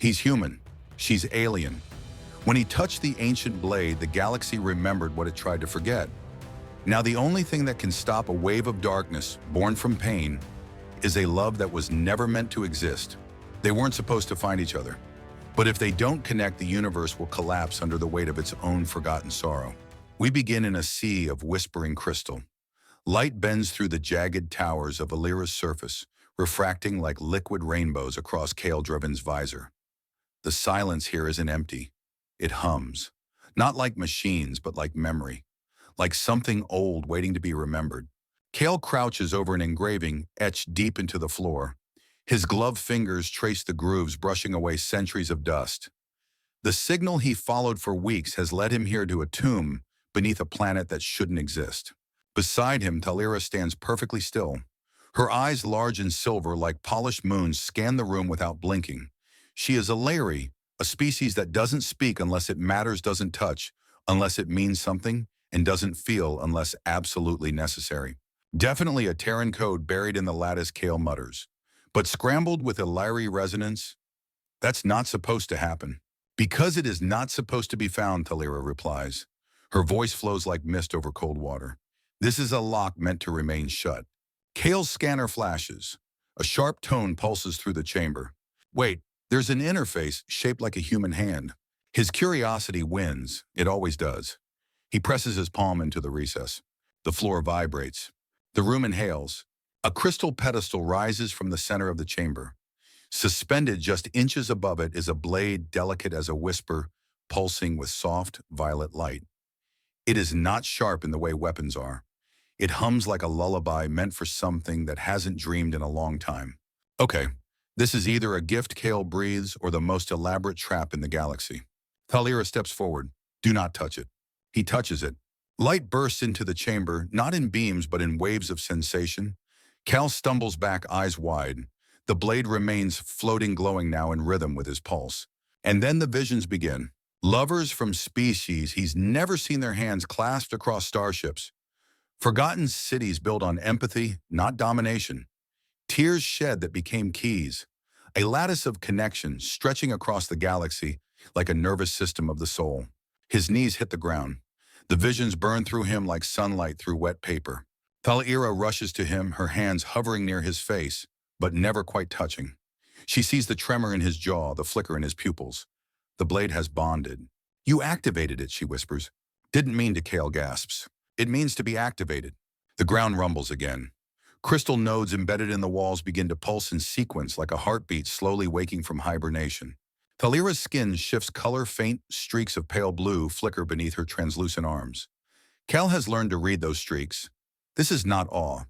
He's human. She's alien. When he touched the ancient blade, the galaxy remembered what it tried to forget. Now the only thing that can stop a wave of darkness, born from pain, is a love that was never meant to exist. They weren't supposed to find each other. But if they don't connect, the universe will collapse under the weight of its own forgotten sorrow. We begin in a sea of whispering crystal. Light bends through the jagged towers of Elyri's surface, refracting like liquid rainbows across Kael Draven's visor. The silence here isn't empty. It hums. Not like machines, but like memory. Like something old waiting to be remembered. Kael crouches over an engraving etched deep into the floor. His gloved fingers trace the grooves, brushing away centuries of dust. The signal he followed for weeks has led him here to a tomb beneath a planet that shouldn't exist. Beside him, Thal'ira stands perfectly still. Her eyes, large and silver like polished moons, scan the room without blinking. She is Elyri, a species that doesn't speak unless it matters, doesn't touch unless it means something, and doesn't feel unless absolutely necessary. Definitely a Terran code buried in the lattice, Kael mutters. But scrambled with Elyri resonance? That's not supposed to happen. Because it is not supposed to be found, Thal'ira replies. Her voice flows like mist over cold water. This is a lock meant to remain shut. Kael's scanner flashes. A sharp tone pulses through the chamber. Wait, there's an interface shaped like a human hand. His curiosity wins. It always does. He presses his palm into the recess. The floor vibrates. The room inhales. A crystal pedestal rises from the center of the chamber. Suspended just inches above it is a blade delicate as a whisper, pulsing with soft, violet light. It is not sharp in the way weapons are. It hums like a lullaby meant for something that hasn't dreamed in a long time. Okay, this is either a gift Kael breathes or the most elaborate trap in the galaxy. Thal'ira steps forward. Do not touch it. He touches it. Light bursts into the chamber, not in beams but in waves of sensation. Kael stumbles back, eyes wide. The blade remains floating, glowing now in rhythm with his pulse. And then the visions begin. Lovers from species he's never seen, their hands clasped across starships. Forgotten cities built on empathy, not domination. Tears shed that became keys. A lattice of connection stretching across the galaxy like a nervous system of the soul. His knees hit the ground. The visions burn through him like sunlight through wet paper. Thal'ira rushes to him, her hands hovering near his face, but never quite touching. She sees the tremor in his jaw, the flicker in his pupils. The blade has bonded. You activated it, she whispers. Didn't mean to, Kael gasps. It means to be activated. The ground rumbles again. Crystal nodes embedded in the walls begin to pulse in sequence like a heartbeat slowly waking from hibernation. Thal'ira's skin shifts color, faint streaks of pale blue flicker beneath her translucent arms. Kael has learned to read those streaks. This is not awe.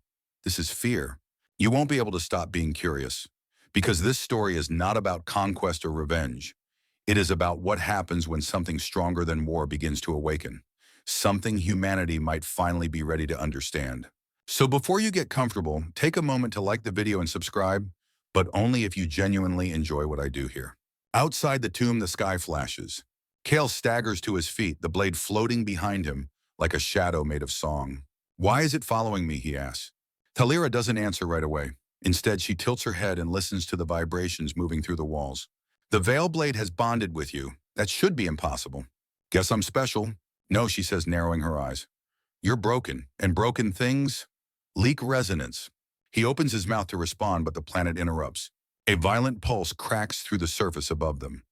This is fear. You won't be able to stop being curious, because this story is not about conquest or revenge. It is about what happens when something stronger than war begins to awaken. Something humanity might finally be ready to understand. So before you get comfortable, take a moment to like the video and subscribe, but only if you genuinely enjoy what I do here. Outside the tomb, the sky flashes. Kael staggers to his feet, the blade floating behind him like a shadow made of song. Why is it following me, he asks. Thal'ira doesn't answer right away. Instead, she tilts her head and listens to the vibrations moving through the walls. The veil blade has bonded with you. That should be impossible. Guess I'm special. No, she says, narrowing her eyes. You're broken, and broken things leak resonance. He opens his mouth to respond, but the planet interrupts. A violent pulse cracks through the surface above them.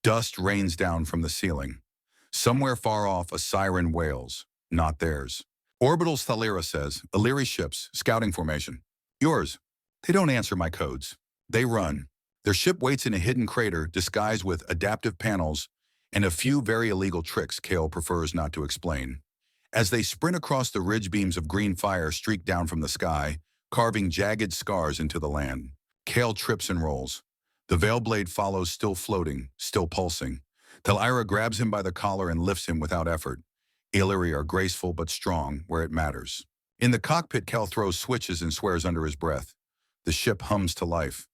Dust rains down from the ceiling. Somewhere far off, a siren wails. Not theirs. Orbitals, Thal'ira says. Elyri ships, scouting formation. Yours. They don't answer my codes. They run. Their ship waits in a hidden crater disguised with adaptive panels and a few very illegal tricks Kael prefers not to explain. As they sprint across the ridge, beams of green fire streak down from the sky, carving jagged scars into the land. Kael trips and rolls. The veil blade follows, still floating, still pulsing. Thal'ira grabs him by the collar and lifts him without effort. Elyri are graceful but strong where it matters. In the cockpit, Kael throws switches and swears under his breath. The ship hums to life.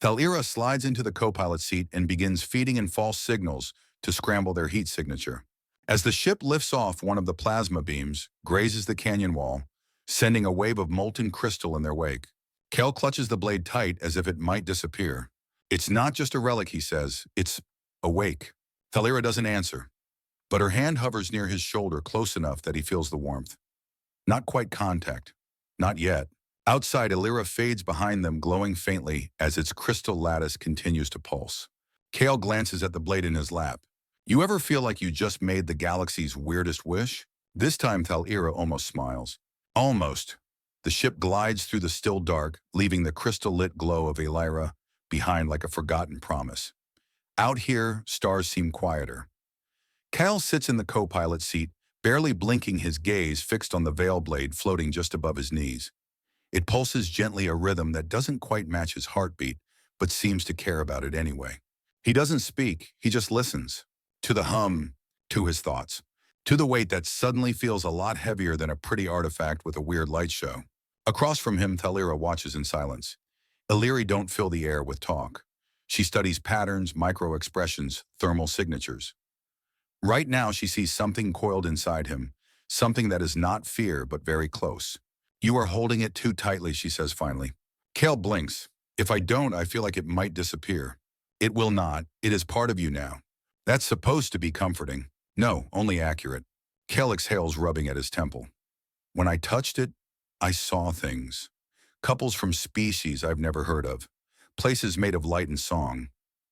Thal'ira slides into the co-pilot seat and begins feeding in false signals to scramble their heat signature. As the ship lifts off, one of the plasma beams grazes the canyon wall, sending a wave of molten crystal in their wake. Kael clutches the blade tight as if it might disappear. It's not just a relic, he says. It's awake. Thal'ira doesn't answer, but her hand hovers near his shoulder close enough that he feels the warmth. Not quite contact. Not yet. Outside, Elyri fades behind them, glowing faintly as its crystal lattice continues to pulse. Kael glances at the blade in his lap. You ever feel like you just made the galaxy's weirdest wish? This time, Thal'ira almost smiles. Almost. The ship glides through the still dark, leaving the crystal-lit glow of Elyri behind like a forgotten promise. Out here, stars seem quieter. Kael sits in the co-pilot seat, barely blinking, his gaze fixed on the veil blade floating just above his knees. It pulses gently, a rhythm that doesn't quite match his heartbeat, but seems to care about it anyway. He doesn't speak, he just listens. To the hum, to his thoughts, to the weight that suddenly feels a lot heavier than a pretty artifact with a weird light show. Across from him, Thal'ira watches in silence. Elyri don't fill the air with talk. She studies patterns, micro-expressions, thermal signatures. Right now, she sees something coiled inside him, something that is not fear, but very close. You are holding it too tightly, she says finally. Kael blinks. If I don't, I feel like it might disappear. It will not. It is part of you now. That's supposed to be comforting. No, only accurate. Kael exhales, rubbing at his temple. When I touched it, I saw things. Couples from species I've never heard of. Places made of light and song.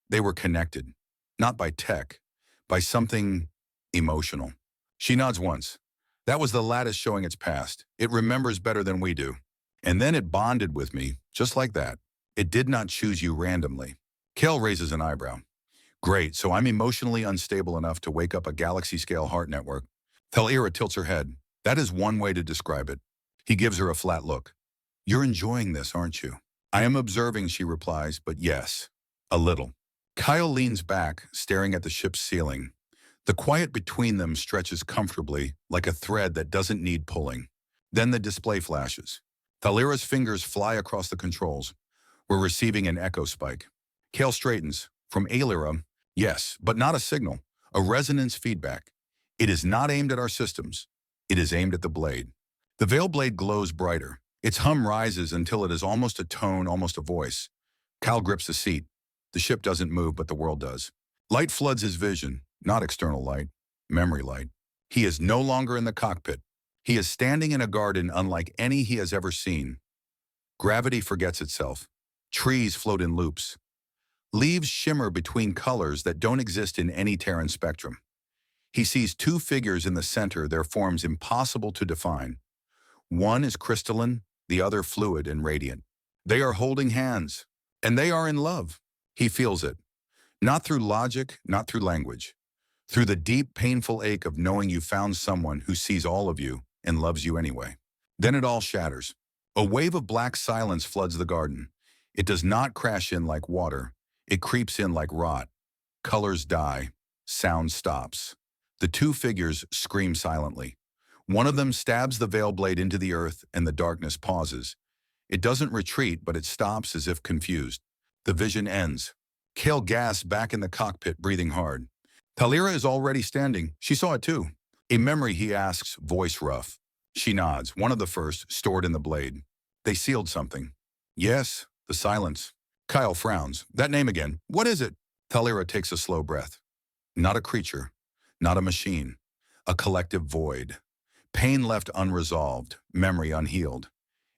They were connected. Not by tech. By something emotional. She nods once. That was the lattice showing its past. It remembers better than we do. And then it bonded with me, just like that. It did not choose you randomly. Kael raises an eyebrow. Great, so I'm emotionally unstable enough to wake up a galaxy-scale heart network. Thal'ira tilts her head. That is one way to describe it. He gives her a flat look. You're enjoying this, aren't you? I am observing, she replies, but yes, a little. Kael leans back, staring at the ship's ceiling. The quiet between them stretches comfortably, like a thread that doesn't need pulling. Then the display flashes. Thal'ira's fingers fly across the controls. We're receiving an echo spike. Kael straightens. From Elyri, yes, but not a signal. A resonance feedback. It is not aimed at our systems. It is aimed at the blade. The veil blade glows brighter. Its hum rises until it is almost a tone, almost a voice. Kael grips the seat. The ship doesn't move, but the world does. Light floods his vision, not external light, memory light. He is no longer in the cockpit. He is standing in a garden unlike any he has ever seen. Gravity forgets itself. Trees float in loops. Leaves shimmer between colors that don't exist in any Terran spectrum. He sees two figures in the center, their forms impossible to define. One is crystalline, the other fluid and radiant. They are holding hands, and they are in love. He feels it. Not through logic, not through language. Through the deep, painful ache of knowing you found someone who sees all of you and loves you anyway. Then it all shatters. A wave of black silence floods the garden. It does not crash in like water. It creeps in like rot. Colors die. Sound stops. The two figures scream silently. One of them stabs the veil blade into the earth, and the darkness pauses. It doesn't retreat, but it stops as if confused. The vision ends. Kael gasps back in the cockpit, breathing hard. Thal'ira is already standing. She saw it too. A memory, he asks, voice rough. She nods, one of the first, stored in the blade. They sealed something. Yes, the silence. Kael frowns. That name again. What is it? Thal'ira takes a slow breath. Not a creature. Not a machine. A collective void. Pain left unresolved. Memory unhealed.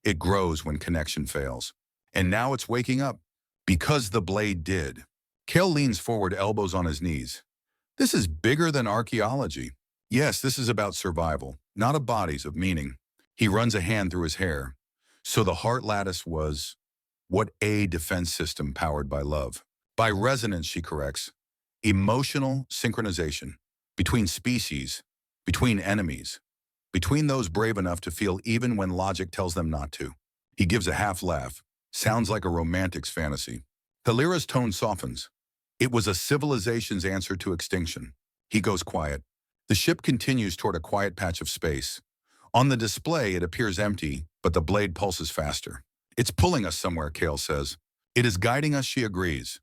It grows when connection fails. And now it's waking up. Because the blade did. Kael leans forward, elbows on his knees. This is bigger than archaeology. Yes, this is about survival, not of bodies, of meaning. He runs a hand through his hair. So the Heart-Lattice was what a defense system powered by love. By resonance, she corrects. Emotional synchronization. Between species, between enemies, between those brave enough to feel even when logic tells them not to. He gives a half laugh. Sounds like a romantic's fantasy. Thal'ira's tone softens. It was a civilization's answer to extinction. He goes quiet. The ship continues toward a quiet patch of space. On the display, it appears empty, but the blade pulses faster. It's pulling us somewhere, Kael says. It is guiding us, she agrees.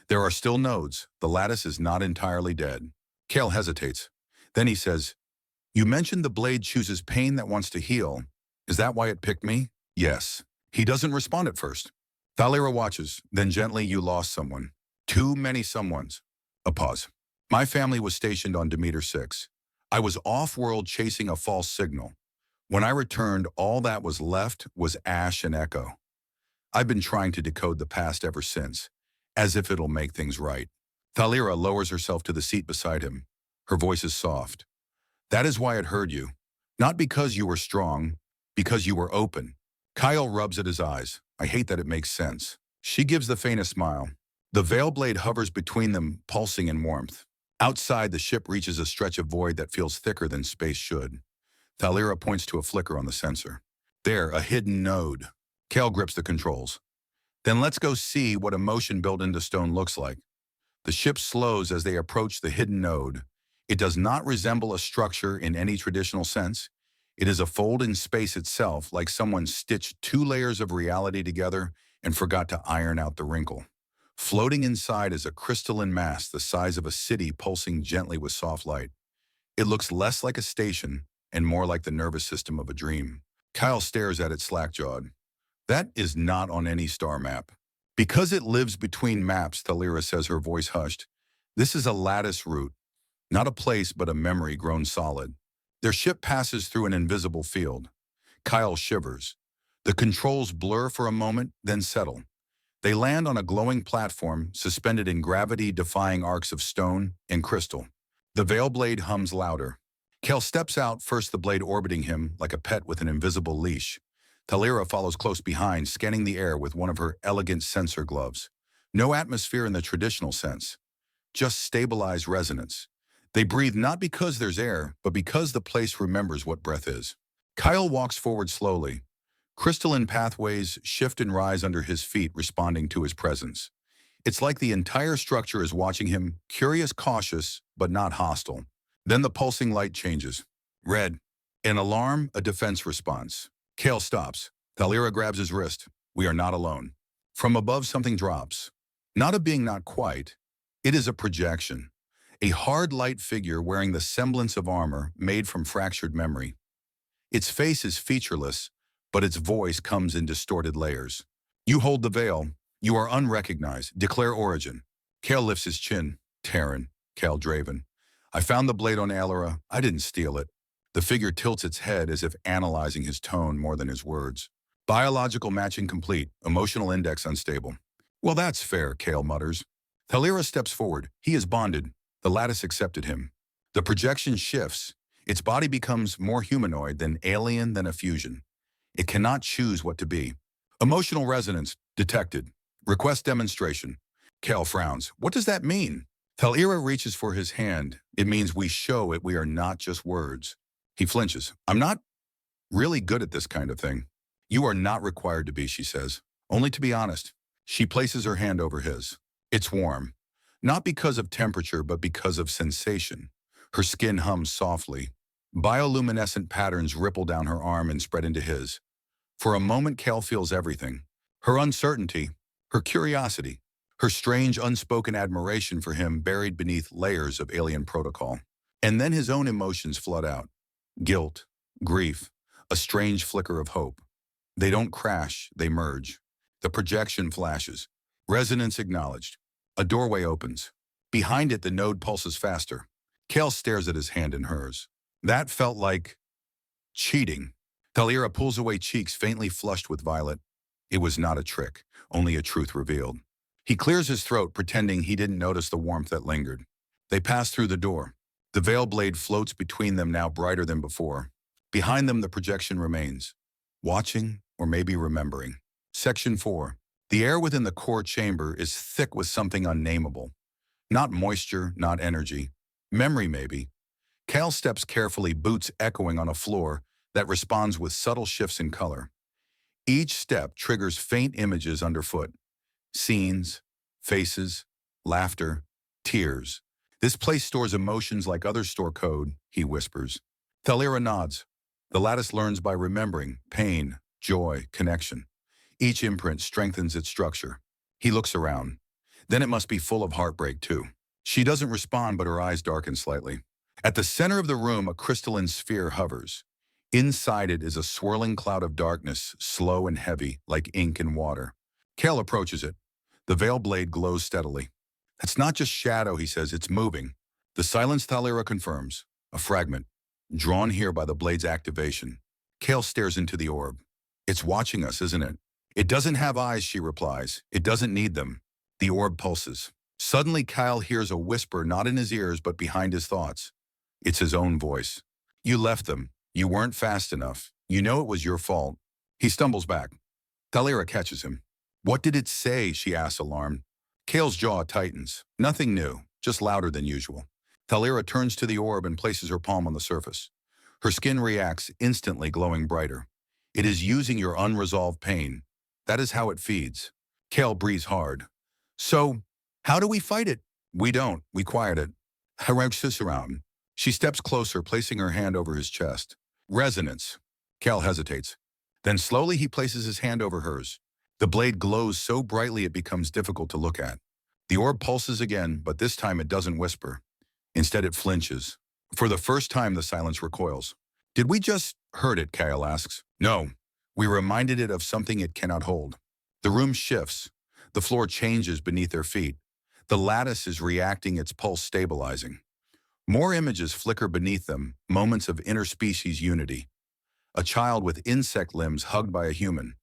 There are still nodes. The lattice is not entirely dead. Kael hesitates. Then he says, you mentioned the blade chooses pain that wants to heal. Is that why it picked me? Yes. He doesn't respond at first. Thal'ira watches, then gently, you lost someone. Too many someones. A pause. My family was stationed on Demeter 6. I was off-world chasing a false signal. When I returned, all that was left was ash and echo. I've been trying to decode the past ever since, as if it'll make things right. Thal'ira lowers herself to the seat beside him. Her voice is soft. That is why it hurt you. Not because you were strong, because you were open. Kael rubs at his eyes. I hate that it makes sense. She gives the faintest smile. The veil blade hovers between them, pulsing in warmth. Outside, the ship reaches a stretch of void that feels thicker than space should. Thal'ira points to a flicker on the sensor. There, a hidden node. Kael grips the controls. Then let's go see what emotion built into stone looks like. The ship slows as they approach the hidden node. It does not resemble a structure in any traditional sense. It is a fold in space itself, like someone stitched two layers of reality together and forgot to iron out the wrinkle. Floating inside is a crystalline mass the size of a city pulsing gently with soft light. It looks less like a station and more like the nervous system of a dream. Kael stares at it slack-jawed. That is not on any star map. Because it lives between maps, Thal'ira says, her voice hushed. This is a lattice route, not a place but a memory grown solid. Their ship passes through an invisible field. Kael shivers. The controls blur for a moment, then settle. They land on a glowing platform suspended in gravity-defying arcs of stone and crystal. The veil blade hums louder. Kael steps out, first the blade orbiting him like a pet with an invisible leash. Thal'ira follows close behind, scanning the air with one of her elegant sensor gloves. No atmosphere in the traditional sense, just stabilized resonance. They breathe not because there's air, but because the place remembers what breath is. Kael walks forward slowly. Crystalline pathways shift and rise under his feet, responding to his presence. It's like the entire structure is watching him, curious, cautious, but not hostile. Then the pulsing light changes. Red. An alarm, a defense response. Kael stops. Thal'ira grabs his wrist. We are not alone. From above, something drops. Not a being, not quite. It is a projection. A hard light figure wearing the semblance of armor made from fractured memory. Its face is featureless, but its voice comes in distorted layers. You hold the veil. You are unrecognized. Declare origin. Kael lifts his chin. Terran. Kael Draven. I found the blade on Elyri. I didn't steal it. The figure tilts its head as if analyzing his tone more than his words. Biological matching complete. Emotional index unstable. Well, that's fair, Kael mutters. Thal'ira steps forward. He is bonded. The lattice accepted him. The projection shifts. Its body becomes more humanoid than alien than a fusion. It cannot choose what to be. Emotional resonance detected. Request demonstration. Kael frowns. What does that mean? Thal'ira reaches for his hand. It means we show it. We are not just words. He flinches. I'm not really good at this kind of thing. You are not required to be, she says. Only to be honest. She places her hand over his. It's warm. Not because of temperature, but because of sensation. Her skin hums softly. Bioluminescent patterns ripple down her arm and spread into his. For a moment, Kael feels everything. Her uncertainty, her curiosity, her strange unspoken admiration for him buried beneath layers of alien protocol. And then his own emotions flood out. Guilt, grief, a strange flicker of hope. They don't crash, they merge. The projection flashes. Resonance acknowledged. A doorway opens. Behind it, the node pulses faster. Kael stares at his hand in hers. That felt like cheating. Thal'ira pulls away, cheeks faintly flushed with violet. It was not a trick, only a truth revealed. He clears his throat, pretending he didn't notice the warmth that lingered. They pass through the door. The veil blade floats between them, now brighter than before. Behind them, the projection remains. Watching, or maybe remembering. Section 4. The air within the core chamber is thick with something unnameable. Not moisture, not energy. Memory, maybe. Kael steps carefully, boots echoing on a floor that responds with subtle shifts in color. Each step triggers faint images underfoot. Scenes, faces, laughter, tears. This place stores emotions like others store code, he whispers. Thal'ira nods. The lattice learns by remembering pain, joy, connection. Each imprint strengthens its structure. He looks around. Then it must be full of heartbreak, too. She doesn't respond, but her eyes darken slightly. At the center of the room, a crystalline sphere hovers. Inside it is a swirling cloud of darkness, slow and heavy, like ink and water. Kael approaches it. The veil blade glows steadily. It's not just shadow, he says, it's moving. The silence Thal'ira confirms. A fragment, drawn here by the blade's activation. Kael stares into the orb. It's watching us, isn't it? It doesn't have eyes, she replies. It doesn't need them. The orb pulses. Suddenly, Kael hears a whisper not in his ears but behind his thoughts. It's his own voice. You left them. You weren't fast enough. You know it was your fault. He stumbles back. Thal'ira catches him. What did it say? She asks, alarmed. Kael's jaw tightens. Nothing new, just louder than usual. Thal'ira turns to the orb and places her palm on the surface. Her skin reacts, instantly glowing brighter. It is using your unresolved pain. That is how it feeds. Kael breathes hard. So, how do we fight it? We don't. We quiet it. Harouches around. She steps closer, placing her hand over his chest. Resonance. Kael hesitates. Then slowly he places his hand over hers. The blade glows so brightly it becomes difficult to look at. The orb pulses again, but this time it doesn't whisper. Instead it flinches. For the first time the silence recoils. Did we just hurt it? Kael asks. No. We reminded it of something it cannot hold. The room shifts. The floor changes beneath their feet. The lattice is reacting, its pulse stabilizing. More images flicker beneath them, moments of interspecies unity. A child with insect limbs hugged by a human.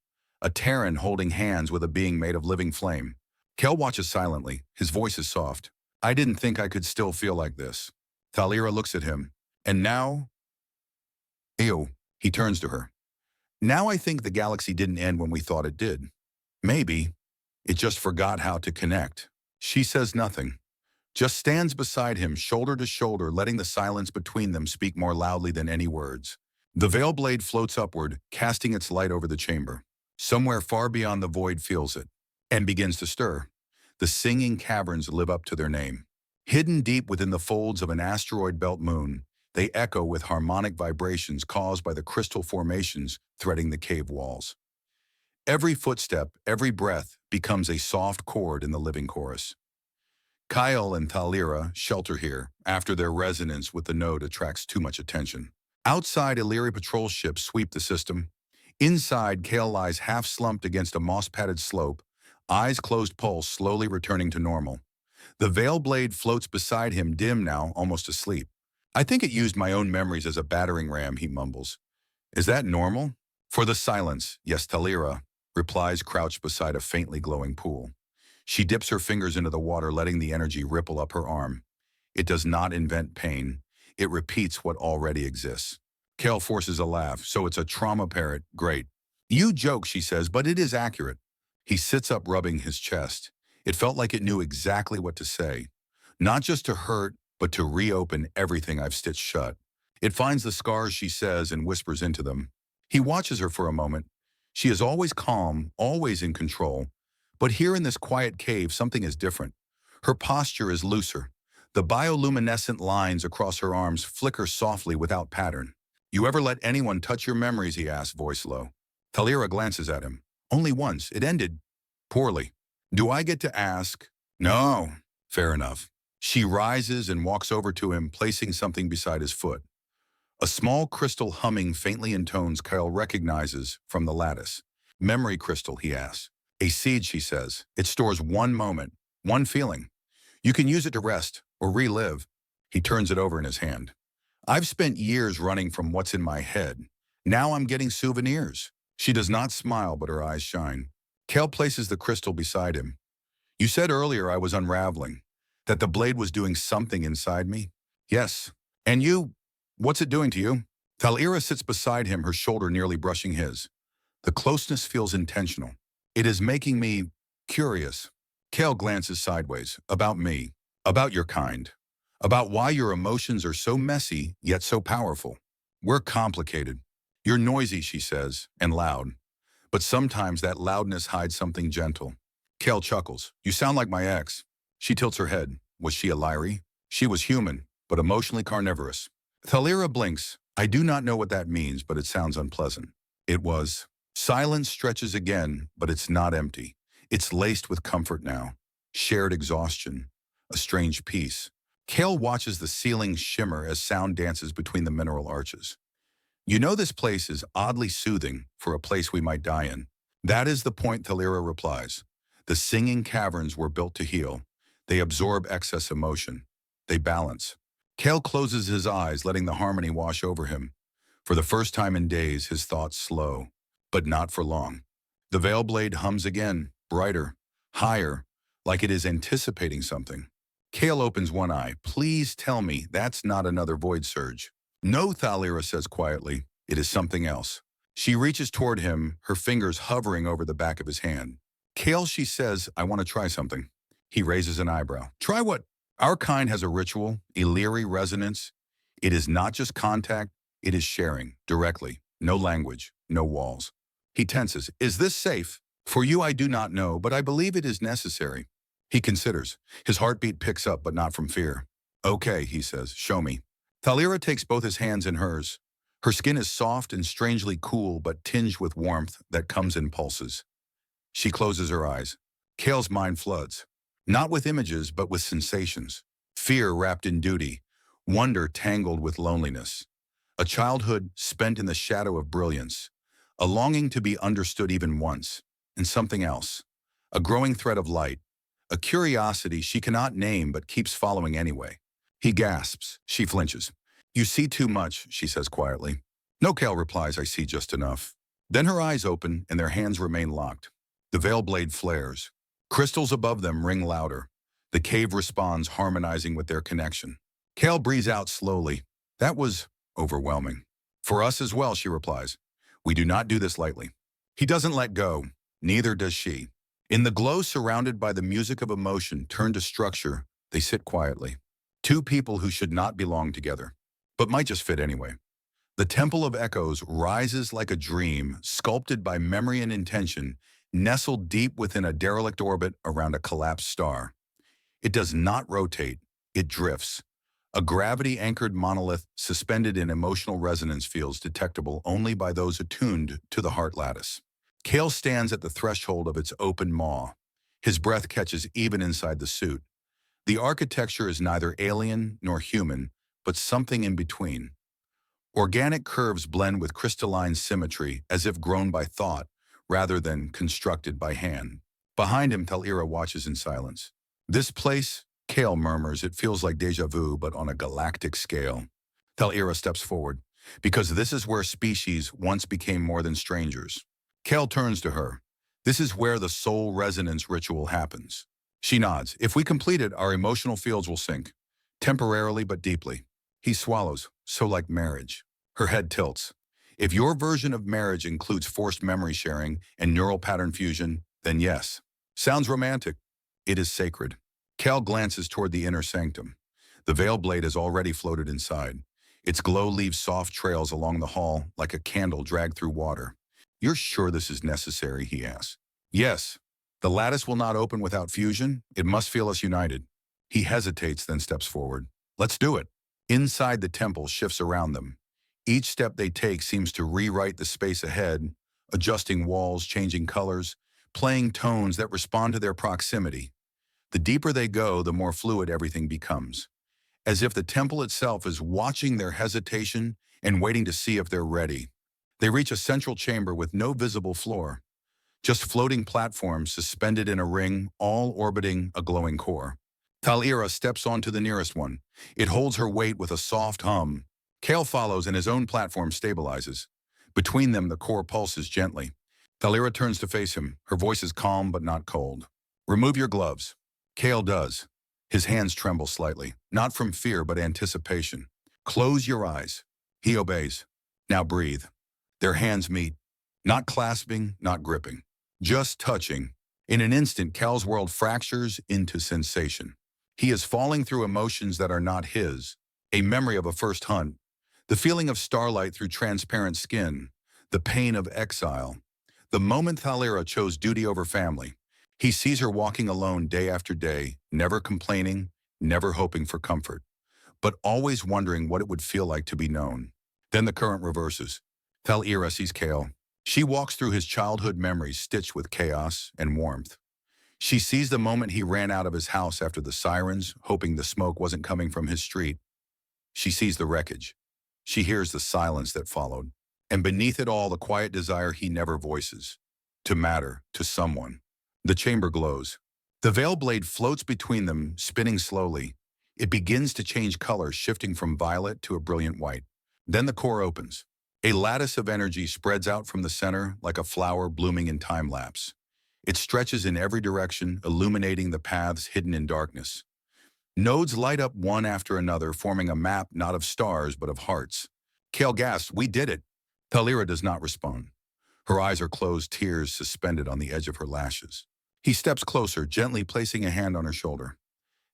A Terran holding hands with a being made of living flame. Kael watches silently. His voice is soft. I didn't think I could still feel like this. Thal'ira looks at him. And now? Ew. He turns to her. Now I think the galaxy didn't end when we thought it did. Maybe. It just forgot how to connect. She says nothing. Just stands beside him, shoulder to shoulder, letting the silence between them speak more loudly than any words. The veil blade floats upward, casting its light over the chamber. Somewhere far beyond the void feels it, and begins to stir. The singing caverns live up to their name. Hidden deep within the folds of an asteroid belt moon, they echo with harmonic vibrations caused by the crystal formations threading the cave walls. Every footstep, every breath becomes a soft chord in the living chorus. Kael and Thal'ira shelter here after their resonance with the node attracts too much attention. Outside, Elyri patrol ships sweep the system. Inside, Kael lies half-slumped against a moss-padded slope, eyes closed, pulse slowly returning to normal. The veil blade floats beside him, dim now, almost asleep. I think it used my own memories as a battering ram, he mumbles. Is that normal? For the silence, yes, Thal'ira replies, crouched beside a faintly glowing pool. She dips her fingers into the water, letting the energy ripple up her arm. It does not invent pain. It repeats what already exists. Kael forces a laugh. So it's a trauma parrot. Great. You joke, she says, but it is accurate. He sits up, rubbing his chest. It felt like it knew exactly what to say. Not just to hurt, but to reopen everything I've stitched shut. It finds the scars, she says, and whispers into them. He watches her for a moment. She is always calm, always in control. But here in this quiet cave, something is different. Her posture is looser. The bioluminescent lines across her arms flicker softly without pattern. You ever let anyone touch your memories, he asks, voice low. Thal'ira glances at him. Only once. It ended poorly. Do I get to ask? No. Fair enough. She rises and walks over to him, placing something beside his foot. A small crystal humming faintly in tones Kael recognizes from the lattice. Memory crystal, he asks. A seed, she says. It stores one moment, one feeling. You can use it to rest or relive. He turns it over in his hand. I've spent years running from what's in my head. Now I'm getting souvenirs. She does not smile, but her eyes shine. Kael places the crystal beside him. You said earlier I was unraveling, that the blade was doing something inside me? Yes. And you, what's it doing to you? Thal'ira sits beside him, her shoulder nearly brushing his. The closeness feels intentional. It is making me curious. Kael glances sideways. About me. About your kind. About why your emotions are so messy, yet so powerful. We're complicated. You're noisy, she says, and loud. But sometimes that loudness hides something gentle. Kael chuckles. You sound like my ex. She tilts her head. Was she Elyri? She was human, but emotionally carnivorous. Thal'ira blinks. I do not know what that means, but it sounds unpleasant. It was. Silence stretches again, but it's not empty. It's laced with comfort now. Shared exhaustion. A strange peace. Kael watches the ceiling shimmer as sound dances between the mineral arches. You know, this place is oddly soothing for a place we might die in. That is the point, Thal'ira replies. The singing caverns were built to heal. They absorb excess emotion. They balance. Kael closes his eyes, letting the harmony wash over him. For the first time in days, his thoughts slow, but not for long. The veil blade hums again, brighter, higher, like it is anticipating something. Kael opens one eye. Please tell me that's not another void surge. No, Thal'ira says quietly. It is something else. She reaches toward him, her fingers hovering over the back of his hand. Kael, she says, I want to try something. He raises an eyebrow. Try what? Our kind has a ritual, Elyri resonance. It is not just contact, it is sharing, directly. No language, no walls. He tenses. Is this safe? For you I do not know, but I believe it is necessary. He considers. His heartbeat picks up, but not from fear. Okay, he says, show me. Thal'ira takes both his hands in hers. Her skin is soft and strangely cool, but tinged with warmth that comes in pulses. She closes her eyes. Kael's mind floods. Not with images, but with sensations. Fear wrapped in duty. Wonder tangled with loneliness. A childhood spent in the shadow of brilliance. A longing to be understood even once. And something else. A growing thread of light. A curiosity she cannot name but keeps following anyway. He gasps. She flinches. You see too much, she says quietly. No, Kael replies, I see just enough. Then her eyes open and their hands remain locked. The veil blade flares. Crystals above them ring louder. The cave responds, harmonizing with their connection. Kael breathes out slowly. That was overwhelming. For us as well, she replies. We do not do this lightly. He doesn't let go. Neither does she. In the glow surrounded by the music of emotion turned to structure, they sit quietly. Two people who should not belong together, but might just fit anyway. The Temple of Echoes rises like a dream, sculpted by memory and intention, nestled deep within a derelict orbit around a collapsed star. It does not rotate, it drifts. A gravity-anchored monolith suspended in emotional resonance fields detectable only by those attuned to the Heart-Lattice. Kael stands at the threshold of its open maw. His breath catches even inside the suit. The architecture is neither alien nor human, but something in between. Organic curves blend with crystalline symmetry as if grown by thought, rather than constructed by hand. Behind him, Thal'ira watches in silence. This place, Kael murmurs, it feels like déjà vu, but on a galactic scale. Thal'ira steps forward, because this is where species once became more than strangers. Kael turns to her. This is where the soul resonance ritual happens. She nods. If we complete it, our emotional fields will sync. Temporarily, but deeply. He swallows, so like marriage. Her head tilts. If your version of marriage includes forced memory sharing and neural pattern fusion, then yes. Sounds romantic. It is sacred. Kael glances toward the inner sanctum. The veil blade has already floated inside. Its glow leaves soft trails along the hall like a candle dragged through water. You're sure this is necessary, he asks. Yes. The lattice will not open without fusion. It must feel us united. He hesitates, then steps forward. Let's do it. Inside the temple shifts around them. Each step they take seems to rewrite the space ahead, adjusting walls, changing colors, playing tones that respond to their proximity. The deeper they go, the more fluid everything becomes, as if the temple itself is watching their hesitation and waiting to see if they're ready. They reach a central chamber with no visible floor, just floating platforms suspended in a ring, all orbiting a glowing core. Thal'ira steps onto the nearest one. It holds her weight with a soft hum. Kael follows and his own platform stabilizes. Between them, the core pulses gently. Thal'ira turns to face him. Her voice is calm but not cold. Remove your gloves. Kael does. His hands tremble slightly, not from fear but anticipation. Close your eyes. He obeys. Now breathe. Their hands meet. Not clasping, not gripping. Just touching. In an instant, Kael's world fractures into sensation. He is falling through emotions that are not his. A memory of a first hunt. The feeling of starlight through transparent skin. The pain of exile. The moment Thal'ira chose duty over family. He sees her walking alone day after day, never complaining, never hoping for comfort, but always wondering what it would feel like to be known. Then the current reverses. Thal'ira sees Kael. She walks through his childhood memories stitched with chaos and warmth. She sees the moment he ran out of his house after the sirens, hoping the smoke wasn't coming from his street. She sees the wreckage. She hears the silence that followed. And beneath it all, the quiet desire he never voices. To matter, to someone. The chamber glows. The veil blade floats between them, spinning slowly. It begins to change color, shifting from violet to a brilliant white. Then the core opens. A lattice of energy spreads out from the center like a flower blooming in time-lapse. It stretches in every direction, illuminating the paths hidden in darkness. Nodes light up one after another, forming a map not of stars but of hearts. Kael gasps, "We did it!" Thal'ira does not respond. Her eyes are closed, tears suspended on the edge of her lashes. He steps closer, gently placing a hand on her shoulder.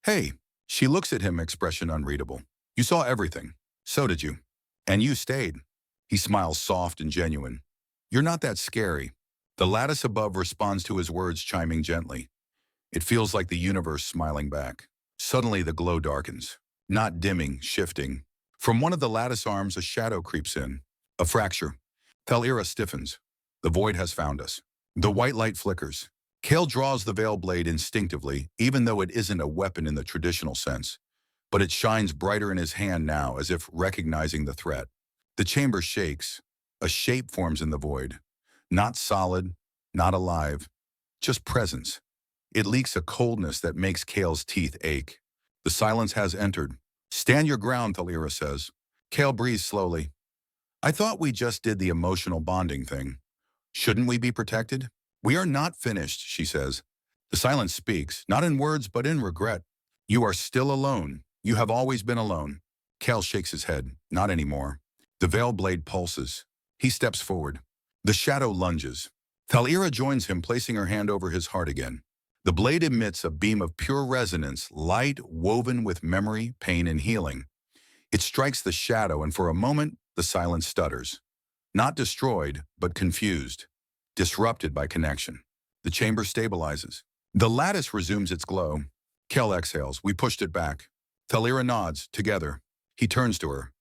"Hey." She looks at him, expression unreadable. "You saw everything. So did you. And you stayed." He smiles, soft and genuine. "You're not that scary." The lattice above responds to his words, chiming gently. It feels like the universe smiling back. Suddenly the glow darkens. Not dimming, shifting. From one of the lattice arms, a shadow creeps in. A fracture. Thal'ira stiffens. The void has found us. The white light flickers. Kael draws the veil blade instinctively, even though it isn't a weapon in the traditional sense. But it shines brighter in his hand now, as if recognizing the threat. The chamber shakes. A shape forms in the void. Not solid, not alive, just presence. It leaks a coldness that makes Kael's teeth ache. The silence has entered. "Stand your ground," Thal'ira says. Kael breathes slowly. "I thought we just did the emotional bonding thing. Shouldn't we be protected?" "We are not finished," she says. The silence speaks, not in words but in regret. "You are still alone. You have always been alone." Kael shakes his head. "Not anymore." The veil blade pulses. He steps forward. The shadow lunges. Thal'ira joins him, placing her hand over his heart again. The blade emits a beam of pure resonance, light woven with memory, pain, and healing. It strikes the shadow, and for a moment, the silence stutters. Not destroyed, but confused. Disrupted by connection. The chamber stabilizes. The lattice resumes its glow. Kael exhales. "We pushed it back." Thal'ira nods, together. He turns to her.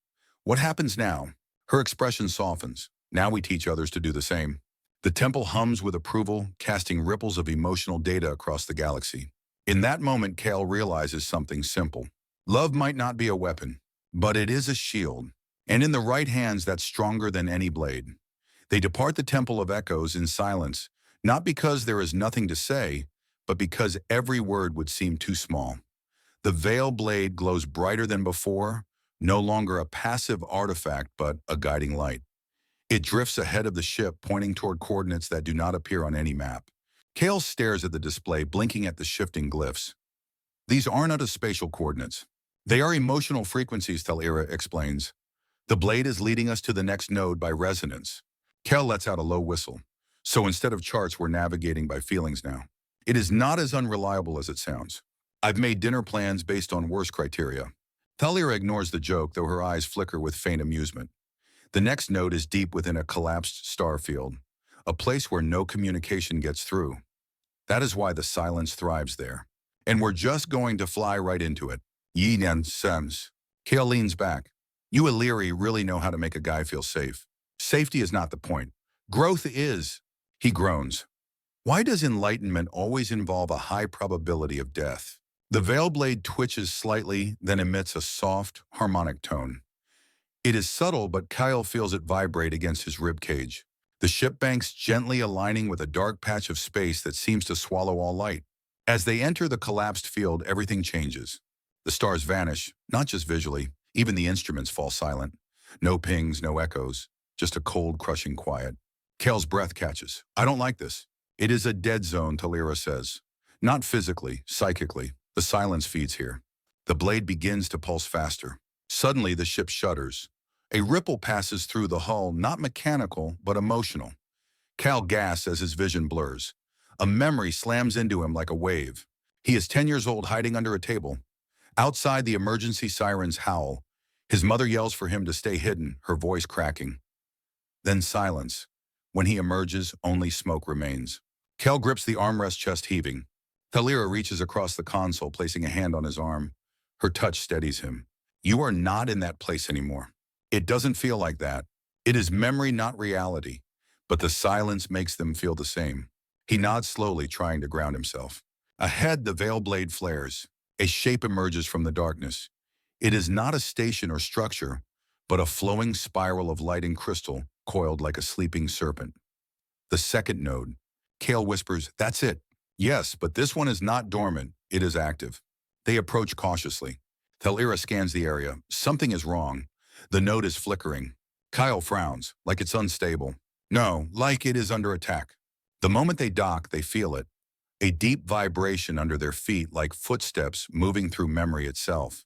"What happens now?" Her expression softens. "Now we teach others to do the same." The temple hums with approval, casting ripples of emotional data across the galaxy. In that moment, Kael realizes something simple. Love might not be a weapon, but it is a shield. And in the right hands, that's stronger than any blade. They depart the Temple of Echoes in silence, not because there is nothing to say, but because every word would seem too small. The veil blade glows brighter than before, no longer a passive artifact, but a guiding light. It drifts ahead of the ship, pointing toward coordinates that do not appear on any map. Kael stares at the display, blinking at the shifting glyphs. "These are not spatial coordinates. They are emotional frequencies," Thal'ira explains. "The blade is leading us to the next node by resonance." Kael lets out a low whistle. "So instead of charts, we're navigating by feelings now. It is not as unreliable as it sounds. I've made dinner plans based on worse criteria." Thal'ira ignores the joke, though her eyes flicker with faint amusement. The next node is deep within a collapsed star field, a place where no communication gets through. That is why the silence thrives there. And we're just going to fly right into it. Yin Sems. Kael leans back. "You Elyri really know how to make a guy feel safe. Safety is not the point. Growth is." He groans. "Why does enlightenment always involve a high probability of death?" The veil blade twitches slightly, then emits a soft, harmonic tone. It is subtle, but Kael feels it vibrate against his ribcage. The ship banks gently aligning with a dark patch of space that seems to swallow all light. As they enter the collapsed field, everything changes. The stars vanish, not just visually. Even the instruments fall silent. No pings, no echoes. Just a cold, crushing quiet. Kael's breath catches. "I don't like this." "It is a dead zone," Thal'ira says. "Not physically, psychically. The silence feeds here." The blade begins to pulse faster. Suddenly, the ship shudders. A ripple passes through the hull, not mechanical, but emotional. Kael gasps as his vision blurs. A memory slams into him like a wave. He is 10 years old, hiding under a table. Outside, the emergency sirens howl. His mother yells for him to stay hidden, her voice cracking. Then silence. When he emerges, only smoke remains. Kael grips the armrest, chest heaving. Thal'ira reaches across the console, placing a hand on his arm. Her touch steadies him. "You are not in that place anymore." "It doesn't feel like that. It is memory, not reality." But the silence makes them feel the same. He nods slowly, trying to ground himself. Ahead, the veil blade flares. A shape emerges from the darkness. It is not a station or structure, but a flowing spiral of light and crystal, coiled like a sleeping serpent. The second node. Kael whispers, "That's it." Yes, but this one is not dormant. It is active. They approach cautiously. Thal'ira scans the area. Something is wrong. The node is flickering. Kael frowns, like it's unstable. No, like it is under attack. The moment they dock, they feel it. A deep vibration under their feet like footsteps moving through memory itself.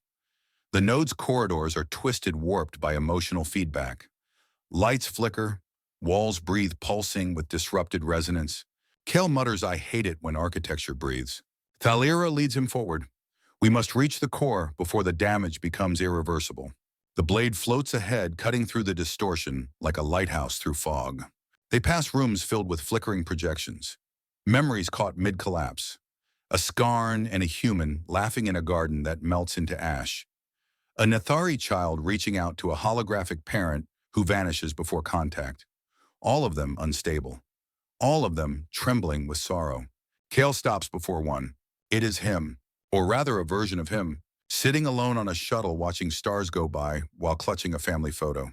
The node's corridors are twisted, warped by emotional feedback. Lights flicker, walls breathe pulsing with disrupted resonance. Kael mutters, I hate it when architecture breathes. Thal'ira leads him forward. We must reach the core before the damage becomes irreversible. The blade floats ahead, cutting through the distortion like a lighthouse through fog. They pass rooms filled with flickering projections. Memories caught mid-collapse. A Skarn and a human laughing in a garden that melts into ash. A Nathari child reaching out to a holographic parent who vanishes before contact. All of them unstable. All of them trembling with sorrow. Kael stops before one. It is him, or rather a version of him, sitting alone on a shuttle watching stars go by while clutching a family photo.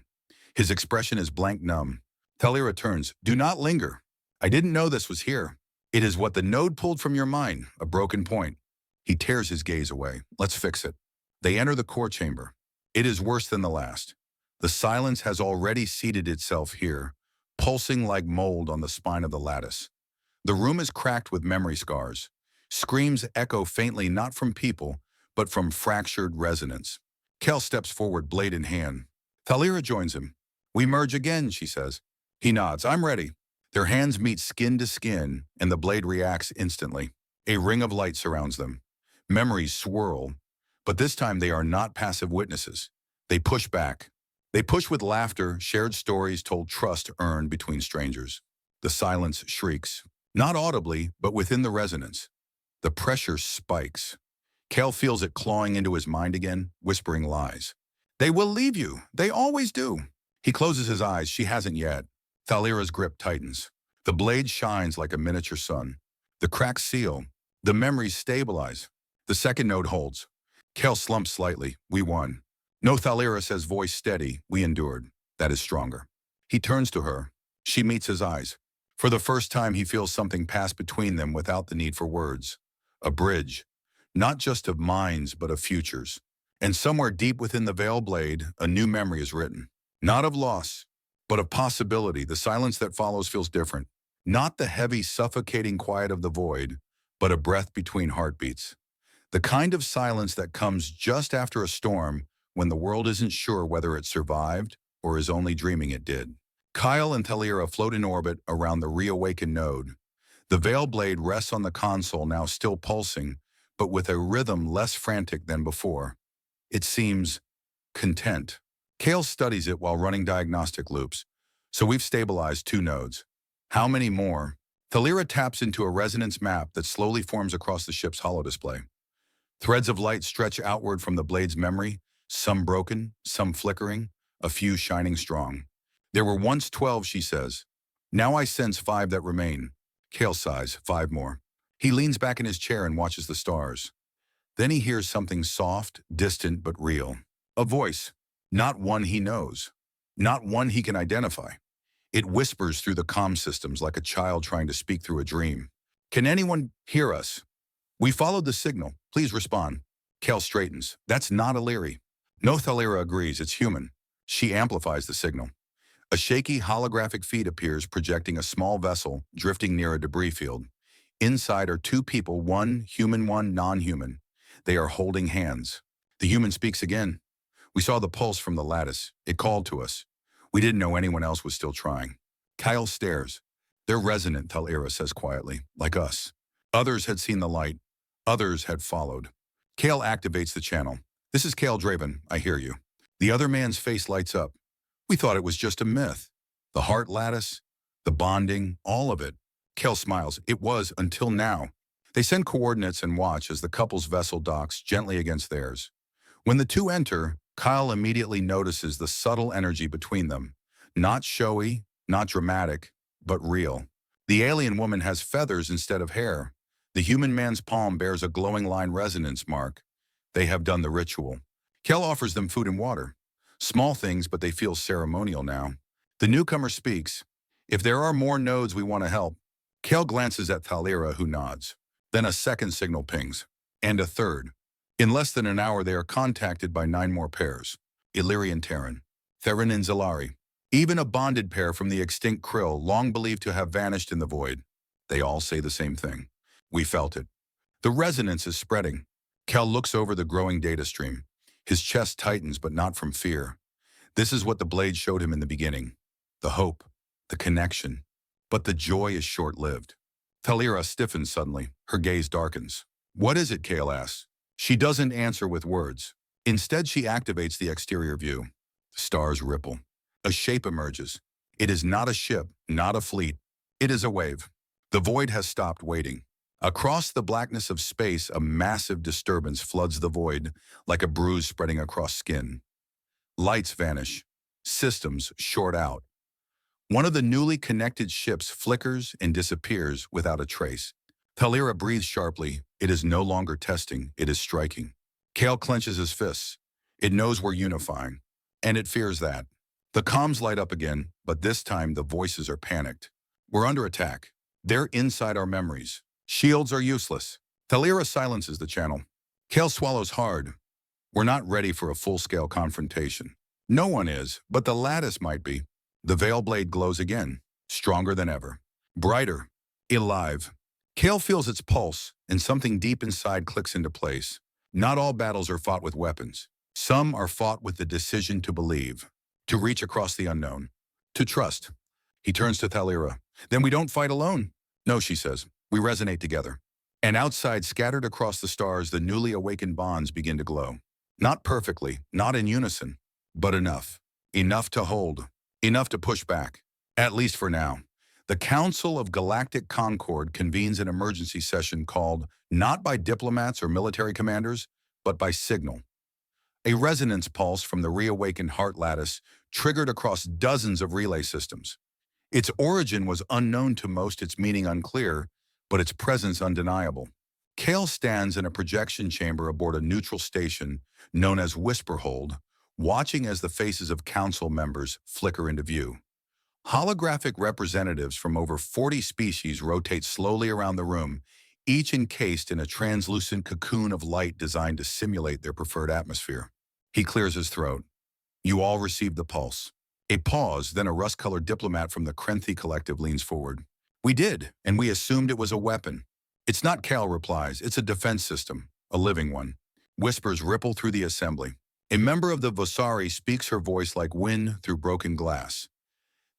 His expression is blank numb. Thal'ira turns. Do not linger. I didn't know this was here. It is what the node pulled from your mind, a broken point. He tears his gaze away. Let's fix it. They enter the core chamber. It is worse than the last. The silence has already seated itself here, pulsing like mold on the spine of the lattice. The room is cracked with memory scars. Screams echo faintly not from people, but from fractured resonance. Kael steps forward, blade in hand. Thal'ira joins him. We merge again, she says. He nods. I'm ready. Their hands meet skin to skin, and the blade reacts instantly. A ring of light surrounds them. Memories swirl, but this time they are not passive witnesses. They push back. They push with laughter, shared stories told, trust earned between strangers. The silence shrieks, not audibly, but within the resonance. The pressure spikes. Kael feels it clawing into his mind again, whispering lies. They will leave you. They always do. He closes his eyes. She hasn't yet. Thal'ira's grip tightens. The blade shines like a miniature sun. The cracks seal. The memories stabilize. The second node holds. Kael slumps slightly. We won. No, Thal'ira says, voice steady. We endured. That is stronger. He turns to her. She meets his eyes. For the first time, he feels something pass between them without the need for words. A bridge. Not just of minds, but of futures. And somewhere deep within the veil blade, a new memory is written. Not of loss, but of possibility. The silence that follows feels different. Not the heavy, suffocating quiet of the void, but a breath between heartbeats. The kind of silence that comes just after a storm when the world isn't sure whether it survived or is only dreaming it did. Kael and Thal'ira float in orbit around the reawakened node. The veil blade rests on the console, now still pulsing, but with a rhythm less frantic than before. It seems content. Kael studies it while running diagnostic loops. So we've stabilized 2 nodes. How many more? Thal'ira taps into a resonance map that slowly forms across the ship's holodisplay. Threads of light stretch outward from the blade's memory, some broken, some flickering, a few shining strong. There were once 12, she says. Now I sense 5 that remain. Kael sighs, 5 more. He leans back in his chair and watches the stars. Then he hears something soft, distant, but real. A voice. Not one he knows. Not one he can identify. It whispers through the comm systems like a child trying to speak through a dream. Can anyone hear us? We followed the signal. Please respond. Kael straightens. That's not Elyri. No, Thal'ira agrees. It's human. She amplifies the signal. A shaky holographic feed appears, projecting a small vessel drifting near a debris field. Inside are 2 people, one human, one non-human. They are holding hands. The human speaks again. We saw the pulse from the lattice. It called to us. We didn't know anyone else was still trying. Kael stares. They're resonant, Thal'ira says quietly, like us. Others had seen the light. Others had followed. Kael activates the channel. This is Kael Draven, I hear you. The other man's face lights up. We thought it was just a myth. The Heart-Lattice, the bonding, all of it. Kael smiles. It was until now. They send coordinates and watch as the couple's vessel docks gently against theirs. When the 2 enter, Kael immediately notices the subtle energy between them. Not showy, not dramatic, but real. The alien woman has feathers instead of hair. The human man's palm bears a glowing line resonance mark. They have done the ritual. Kael offers them food and water. Small things, but they feel ceremonial now. The newcomer speaks. If there are more nodes we want to help. Kael glances at Thal'ira, who nods. Then a second signal pings, and a third. In less than an hour, they are contacted by 9 more pairs. Elyri and Terran, Theron and Elyri. Even a bonded pair from the extinct krill, long believed to have vanished in the void. They all say the same thing. We felt it. The resonance is spreading. Kael looks over the growing data stream. His chest tightens, but not from fear. This is what the blade showed him in the beginning. The hope, the connection. But the joy is short-lived. Thal'ira stiffens suddenly. Her gaze darkens. What is it? Kael asks. She doesn't answer with words. Instead, she activates the exterior view. The stars ripple. A shape emerges. It is not a ship, not a fleet. It is a wave. The void has stopped waiting. Across the blackness of space, a massive disturbance floods the void like a bruise spreading across skin. Lights vanish. Systems short out. One of the newly connected ships flickers and disappears without a trace. Thal'ira breathes sharply. It is no longer testing, it is striking. Kael clenches his fists. It knows we're unifying, and it fears that. The comms light up again, but this time the voices are panicked. We're under attack. They're inside our memories. Shields are useless. Thal'ira silences the channel. Kael swallows hard. We're not ready for a full-scale confrontation. No one is, but the lattice might be. The veil blade glows again, stronger than ever. Brighter, alive. Kael feels its pulse, and something deep inside clicks into place. Not all battles are fought with weapons. Some are fought with the decision to believe, to reach across the unknown, to trust. He turns to Thal'ira. Then we don't fight alone. No, she says. We resonate together. And outside, scattered across the stars, the newly awakened bonds begin to glow. Not perfectly, not in unison, but enough. Enough to hold. Enough to push back. At least for now. The Council of Galactic Concord convenes an emergency session called not by diplomats or military commanders, but by signal. A resonance pulse from the reawakened Heart-Lattice triggered across dozens of relay systems. Its origin was unknown to most, its meaning unclear, but its presence undeniable. Kael stands in a projection chamber aboard a neutral station known as Whisperhold, watching as the faces of council members flicker into view. Holographic representatives from over 40 species rotate slowly around the room, each encased in a translucent cocoon of light designed to simulate their preferred atmosphere. He clears his throat. You all received the pulse. A pause, then a rust-colored diplomat from the Krenthi Collective leans forward. We did, and we assumed it was a weapon. It's not, Kael replies. It's a defense system, a living one. Whispers ripple through the assembly. A member of the Vosari speaks, her voice like wind through broken glass.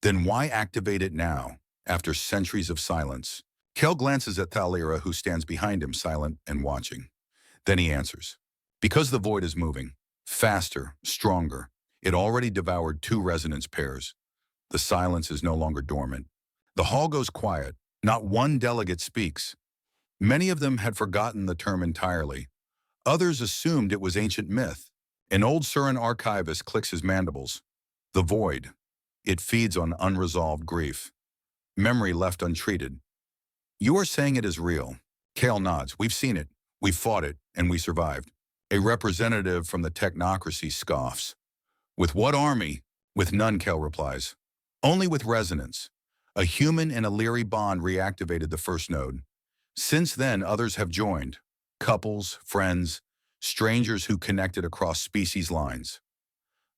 Then why activate it now, after centuries of silence? Kael glances at Thal'ira, who stands behind him, silent and watching. Then he answers. Because the void is moving. Faster, stronger. It already devoured 2 resonance pairs. The silence is no longer dormant. The hall goes quiet. Not one delegate speaks. Many of them had forgotten the term entirely. Others assumed it was ancient myth. An old Suran archivist clicks his mandibles. The void. It feeds on unresolved grief. Memory left untreated. You are saying it is real. Kael nods. We've seen it. We fought it, and we survived. A representative from the technocracy scoffs. With what army? With none, Kael replies. Only with resonance. A human and Elyri bond reactivated the first node. Since then, others have joined. Couples, friends, strangers who connected across species lines.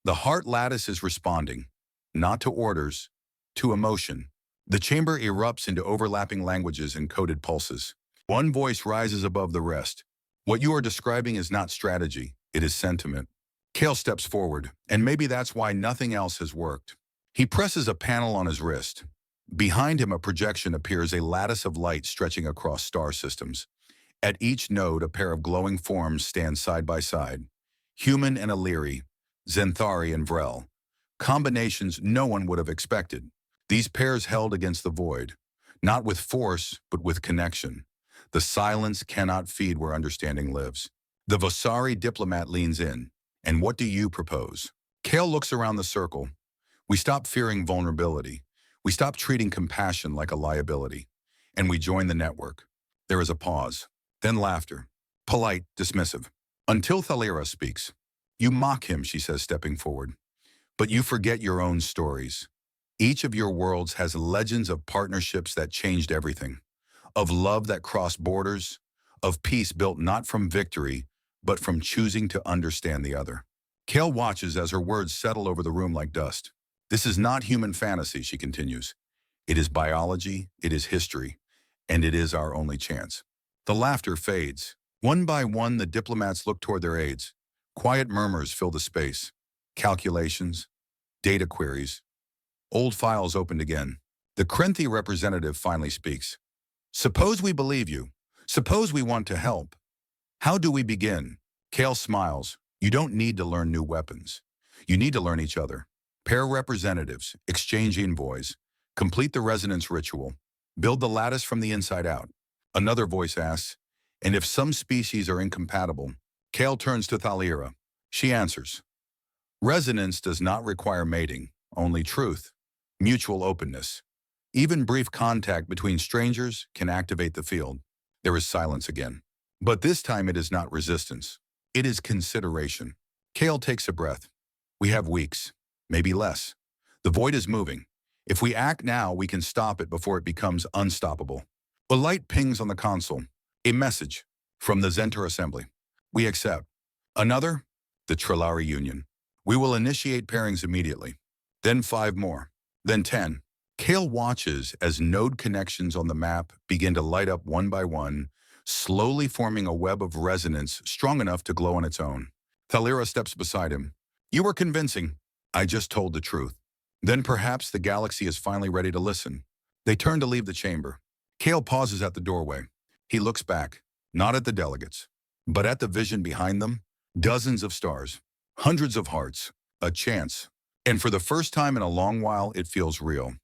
The Heart-Lattice is responding, not to orders, to emotion. The chamber erupts into overlapping languages and coded pulses. One voice rises above the rest. What you are describing is not strategy, it is sentiment. Kael steps forward, and maybe that's why nothing else has worked. He presses a panel on his wrist. Behind him, a projection appears, a lattice of light stretching across star systems. At each node, a pair of glowing forms stand side by side. Human and Elyri, Zenthari and Vrel. Combinations no one would have expected. These pairs held against the void, not with force, but with connection. The silence cannot feed where understanding lives. The Vosari diplomat leans in. And what do you propose? Kael looks around the circle. We stop fearing vulnerability. We stop treating compassion like a liability. And we join the network. There is a pause. Then laughter. Polite, dismissive. Until Thal'ira speaks. You mock him, she says, stepping forward. But you forget your own stories. Each of your worlds has legends of partnerships that changed everything. Of love that crossed borders. of peace built not from victory, but from choosing to understand the other. Kael watches as her words settle over the room like dust. This is not human fantasy, she continues. It is biology, it is history, and it is our only chance. The laughter fades. One by one, the diplomats look toward their aides. Quiet murmurs fill the space. Calculations, data queries. Old files opened again. The Krenthi representative finally speaks. Suppose we believe you. Suppose we want to help. How do we begin? Kael smiles. You don't need to learn new weapons. You need to learn each other. Pair representatives, exchange envoys, complete the resonance ritual, build the lattice from the inside out. Another voice asks, and if some species are incompatible? Kael turns to Thal'ira. She answers, resonance does not require mating, only truth, mutual openness. Even brief contact between strangers can activate the field. There is silence again. But this time it is not resistance. It is consideration. Kael takes a breath. We have weeks, maybe less. The void is moving. If we act now, we can stop it before it becomes unstoppable. A light pings on the console. A message from the Zenter Assembly. We accept. Another, the Trilari Union. We will initiate pairings immediately. Then 5 more. Then 10. Kael watches as node connections on the map begin to light up one by one, slowly forming a web of resonance strong enough to glow on its own. Thal'ira steps beside him. You were convincing. I just told the truth. Then perhaps the galaxy is finally ready to listen. They turn to leave the chamber. Kael pauses at the doorway. He looks back, not at the delegates, but at the vision behind them. Dozens of stars, hundreds of hearts, a chance. And for the first time in a long while, it feels real.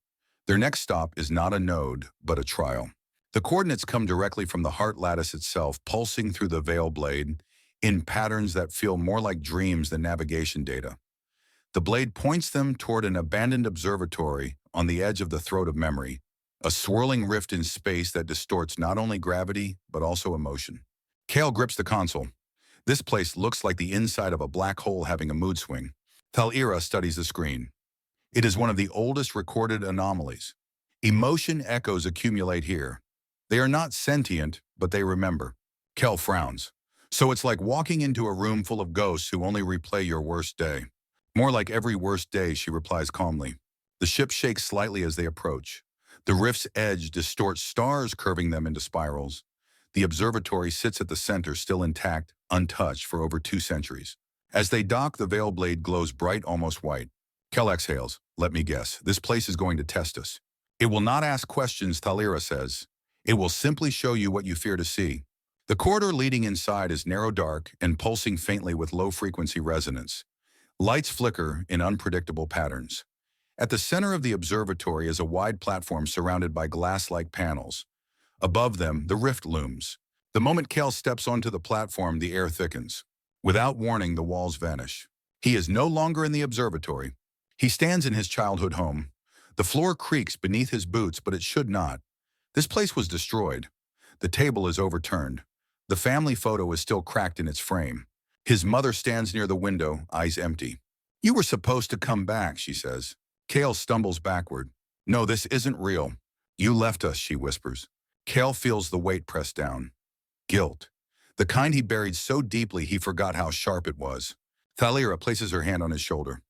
Their next stop is not a node, but a trial. The coordinates come directly from the Heart-Lattice itself, pulsing through the veil blade in patterns that feel more like dreams than navigation data. The blade points them toward an abandoned observatory on the edge of the throat of memory, a swirling rift in space that distorts not only gravity, but also emotion. Kael grips the console. This place looks like the inside of a black hole having a mood swing. Thal'ira studies the screen. It is one of the oldest recorded anomalies. Emotion echoes accumulate here. They are not sentient, but they remember. Kael frowns. So it's like walking into a room full of ghosts who only replay your worst day. More like every worst day, she replies calmly. The ship shakes slightly as they approach. The rift's edge distorts stars, curving them into spirals. The observatory sits at the center, still intact, untouched for over 2 centuries. As they dock, the veil blade glows bright, almost white. Kael exhales. Let me guess. This place is going to test us. It will not ask questions, Thal'ira says. It will simply show you what you fear to see. The corridor leading inside is narrow, dark, and pulsing faintly with low-frequency resonance. Lights flicker in unpredictable patterns. At the center of the observatory is a wide platform surrounded by glass-like panels. Above them, the rift looms. The moment Kael steps onto the platform, the air thickens. Without warning, the walls vanish. He is no longer in the observatory. He stands in his childhood home. The floor creaks beneath his boots, but it should not. This place was destroyed. The table is overturned. The family photo is still cracked in its frame. His mother stands near the window, eyes empty. You were supposed to come back, she says. Kael stumbles backward. No, this isn't real. You left us, she whispers. Kael feels the weight press down. Guilt. The kind he buried so deeply he forgot how sharp it was. Thal'ira places her hand on his shoulder.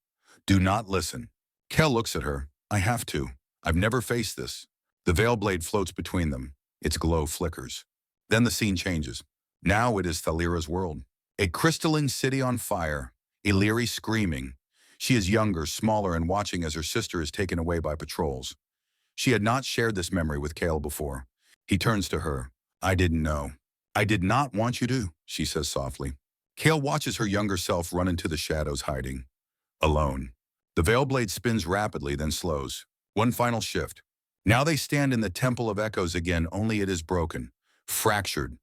Do not listen. Kael looks at her. I have to. I've never faced this. The veil blade floats between them. Its glow flickers. Then the scene changes. Now it is Thal'ira's world. A crystalline city on fire. Elyri screaming. She is younger, smaller, and watching as her sister is taken away by patrols. She had not shared this memory with Kael before. He turns to her. I didn't know. I did not want you to, she says softly. Kael watches her younger self run into the shadows, hiding. Alone. The veil blade spins rapidly, then slows. One final shift. Now they stand in the Temple of Echoes again, only it is broken, fractured.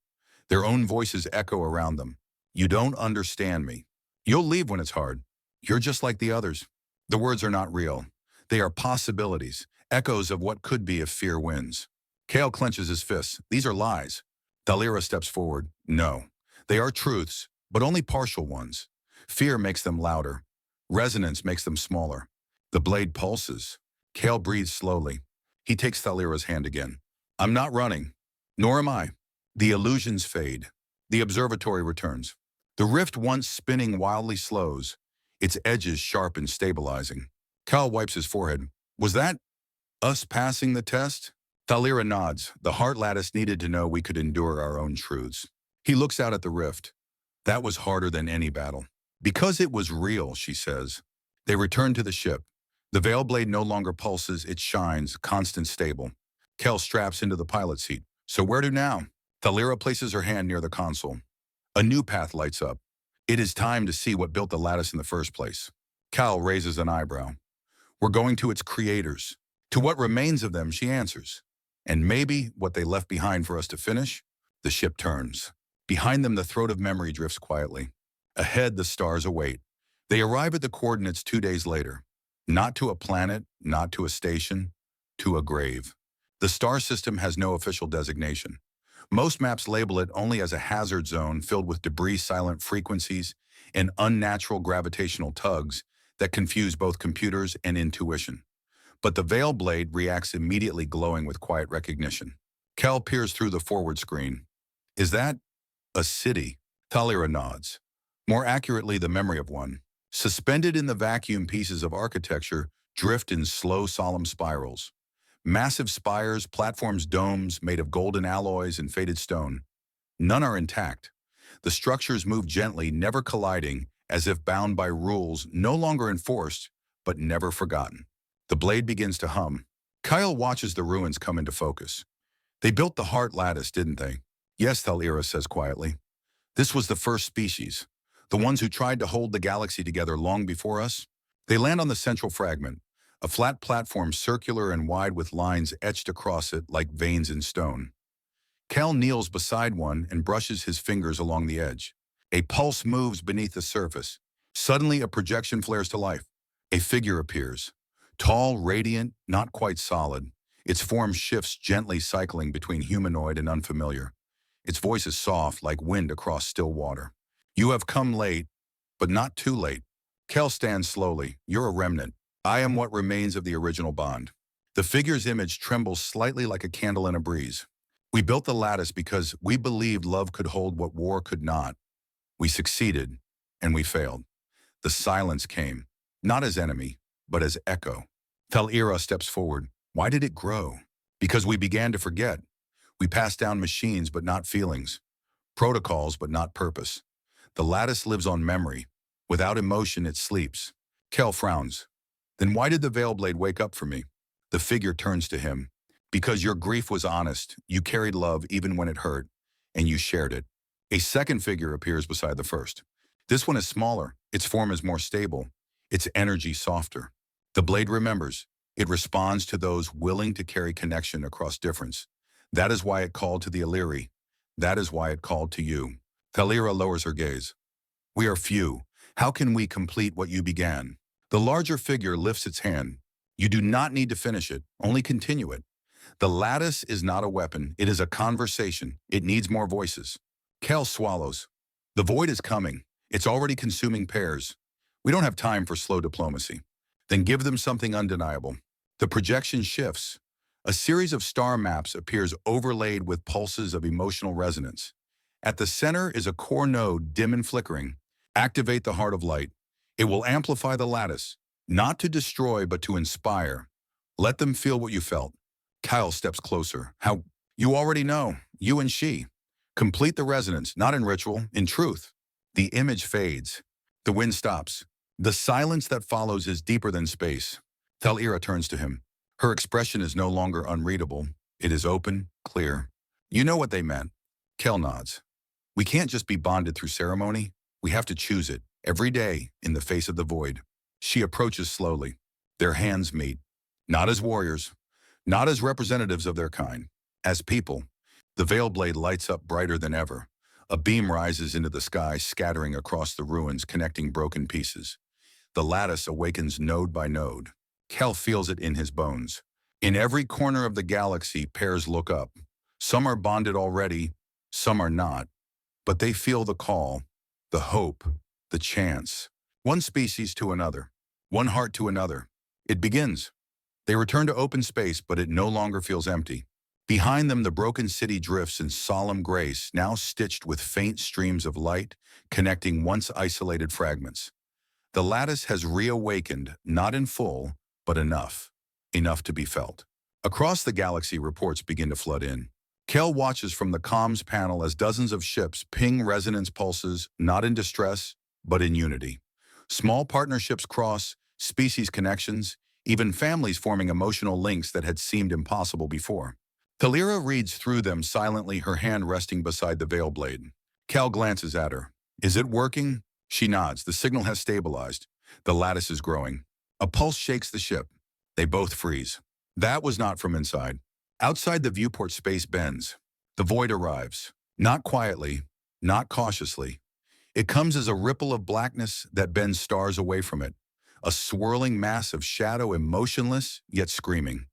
Their own voices echo around them. You don't understand me. You'll leave when it's hard. You're just like the others. The words are not real. They are possibilities, echoes of what could be if fear wins. Kael clenches his fists. These are lies. Thal'ira steps forward. No. They are truths, but only partial ones. Fear makes them louder. Resonance makes them smaller. The blade pulses. Kael breathes slowly. He takes Thal'ira's hand again. I'm not running. Nor am I. The illusions fade. The observatory returns. The rift once spinning wildly slows, its edges sharp and stabilizing. Kael wipes his forehead. Was that us passing the test? Thal'ira nods. The Heart-Lattice needed to know we could endure our own truths. He looks out at the rift. That was harder than any battle. Because it was real, she says. They return to the ship. The veil blade no longer pulses, it shines, constant stable. Kael straps into the pilot seat. So where to now? Thal'ira places her hand near the console. A new path lights up. It is time to see what built the lattice in the first place. Kael raises an eyebrow. We're going to its creators. To what remains of them, she answers. And maybe what they left behind for us to finish? The ship turns. Behind them, the throat of memory drifts quietly. Ahead, the stars await. They arrive at the coordinates 2 days later. Not to a planet, not to a station, to a grave. The star system has no official designation. Most maps label it only as a hazard zone filled with debris-silent frequencies and unnatural gravitational tugs that confuse both computers and intuition. But the veil blade reacts immediately, glowing with quiet recognition. Kael peers through the forward screen. Is that a city? Thal'ira nods. More accurately, the memory of one. Suspended in the vacuum, pieces of architecture drift in slow, solemn spirals. Massive spires, platforms, domes made of golden alloys and faded stone. None are intact. The structures move gently, never colliding, as if bound by rules no longer enforced, but never forgotten. The blade begins to hum. Kael watches the ruins come into focus. They built the Heart-Lattice, didn't they? Yes, Thal'ira says quietly. This was the first species, the ones who tried to hold the galaxy together long before us. They land on the central fragment, a flat platform circular and wide with lines etched across it like veins in stone. Kael kneels beside one and brushes his fingers along the edge. A pulse moves beneath the surface. Suddenly, a projection flares to life. A figure appears. Tall, radiant, not quite solid. Its form shifts, gently cycling between humanoid and unfamiliar. Its voice is soft, like wind across still water. You have come late, but not too late. Kael stands slowly. You're a remnant. I am what remains of the original bond. The figure's image trembles slightly like a candle in a breeze. We built the lattice because we believed love could hold what war could not. We succeeded, and we failed. The silence came, not as enemy, but as echo. Thal'ira steps forward. Why did it grow? Because we began to forget. We passed down machines, but not feelings. Protocols, but not purpose. The lattice lives on memory. Without emotion, it sleeps. Kael frowns. Then why did the veil blade wake up for me? The figure turns to him. Because your grief was honest, you carried love even when it hurt, and you shared it. A second figure appears beside the first. This one is smaller, its form is more stable, its energy softer. The blade remembers. It responds to those willing to carry connection across difference. That is why it called to the Elyri. That is why it called to you. Thal'ira lowers her gaze. We are few. How can we complete what you began? The larger figure lifts its hand. You do not need to finish it, only continue it. The lattice is not a weapon, it is a conversation. It needs more voices. Kael swallows. The void is coming. It's already consuming pairs. We don't have time for slow diplomacy. Then give them something undeniable. The projection shifts. A series of star maps appears overlaid with pulses of emotional resonance. At the center is a core node, dim and flickering. Activate the heart of light. It will amplify the lattice, not to destroy, but to inspire. Let them feel what you felt. Kael steps closer. How? You already know. You and she. Complete the resonance, not in ritual, in truth. The image fades. The wind stops. The silence that follows is deeper than space. Thal'ira turns to him. Her expression is no longer unreadable. It is open, clear. You know what they meant. Kael nods. We can't just be bonded through ceremony. We have to choose it, every day, in the face of the void. She approaches slowly. Their hands meet. Not as warriors, not as representatives of their kind. As people. The veil blade lights up brighter than ever. A beam rises into the sky, scattering across the ruins, connecting broken pieces. The lattice awakens node by node. Kael feels it in his bones. In every corner of the galaxy, pairs look up. Some are bonded already, some are not. But they feel the call, the hope, the chance. One species to another, one heart to another. It begins. They return to open space, but it no longer feels empty. Behind them, the broken city drifts in solemn grace, now stitched with faint streams of light, connecting once isolated fragments. The lattice has reawakened, not in full, but enough to be felt. Across the galaxy, reports begin to flood in. Kael watches from the comms panel as dozens of ships ping resonance pulses, not in distress, but in unity. Small partnerships cross, species connections, even families forming emotional links that had seemed impossible before. Thal'ira reads through them silently, her hand resting beside the veil blade. Kael glances at her. Is it working? She nods. The signal has stabilized. The lattice is growing. A pulse shakes the ship. They both freeze. That was not from inside. Outside, the viewport space bends. The void arrives. Not quietly, not cautiously. It comes as a ripple of blackness that bends stars away from it. A swirling mass of shadow, emotionless, yet screaming.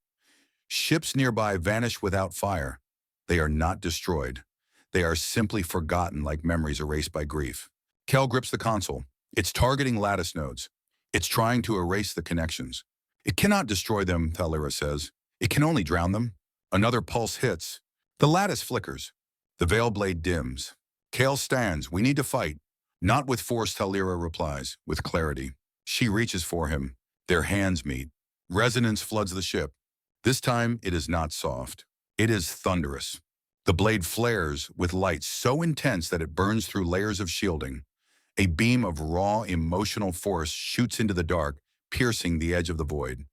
Ships nearby vanish without fire. They are not destroyed. They are simply forgotten, like memories erased by grief. Kael grips the console. It's targeting lattice nodes. It's trying to erase the connections. It cannot destroy them, Thal'ira says. It can only drown them. Another pulse hits. The lattice flickers. The veil blade dims. Kael stands. We need to fight. Not with force, Thal'ira replies, with clarity. She reaches for him. Their hands meet. Resonance floods the ship. This time, it is not soft. It is thunderous. The blade flares with light so intense that it burns through layers of shielding. A beam of raw, emotional force shoots into the dark, piercing the edge of the void.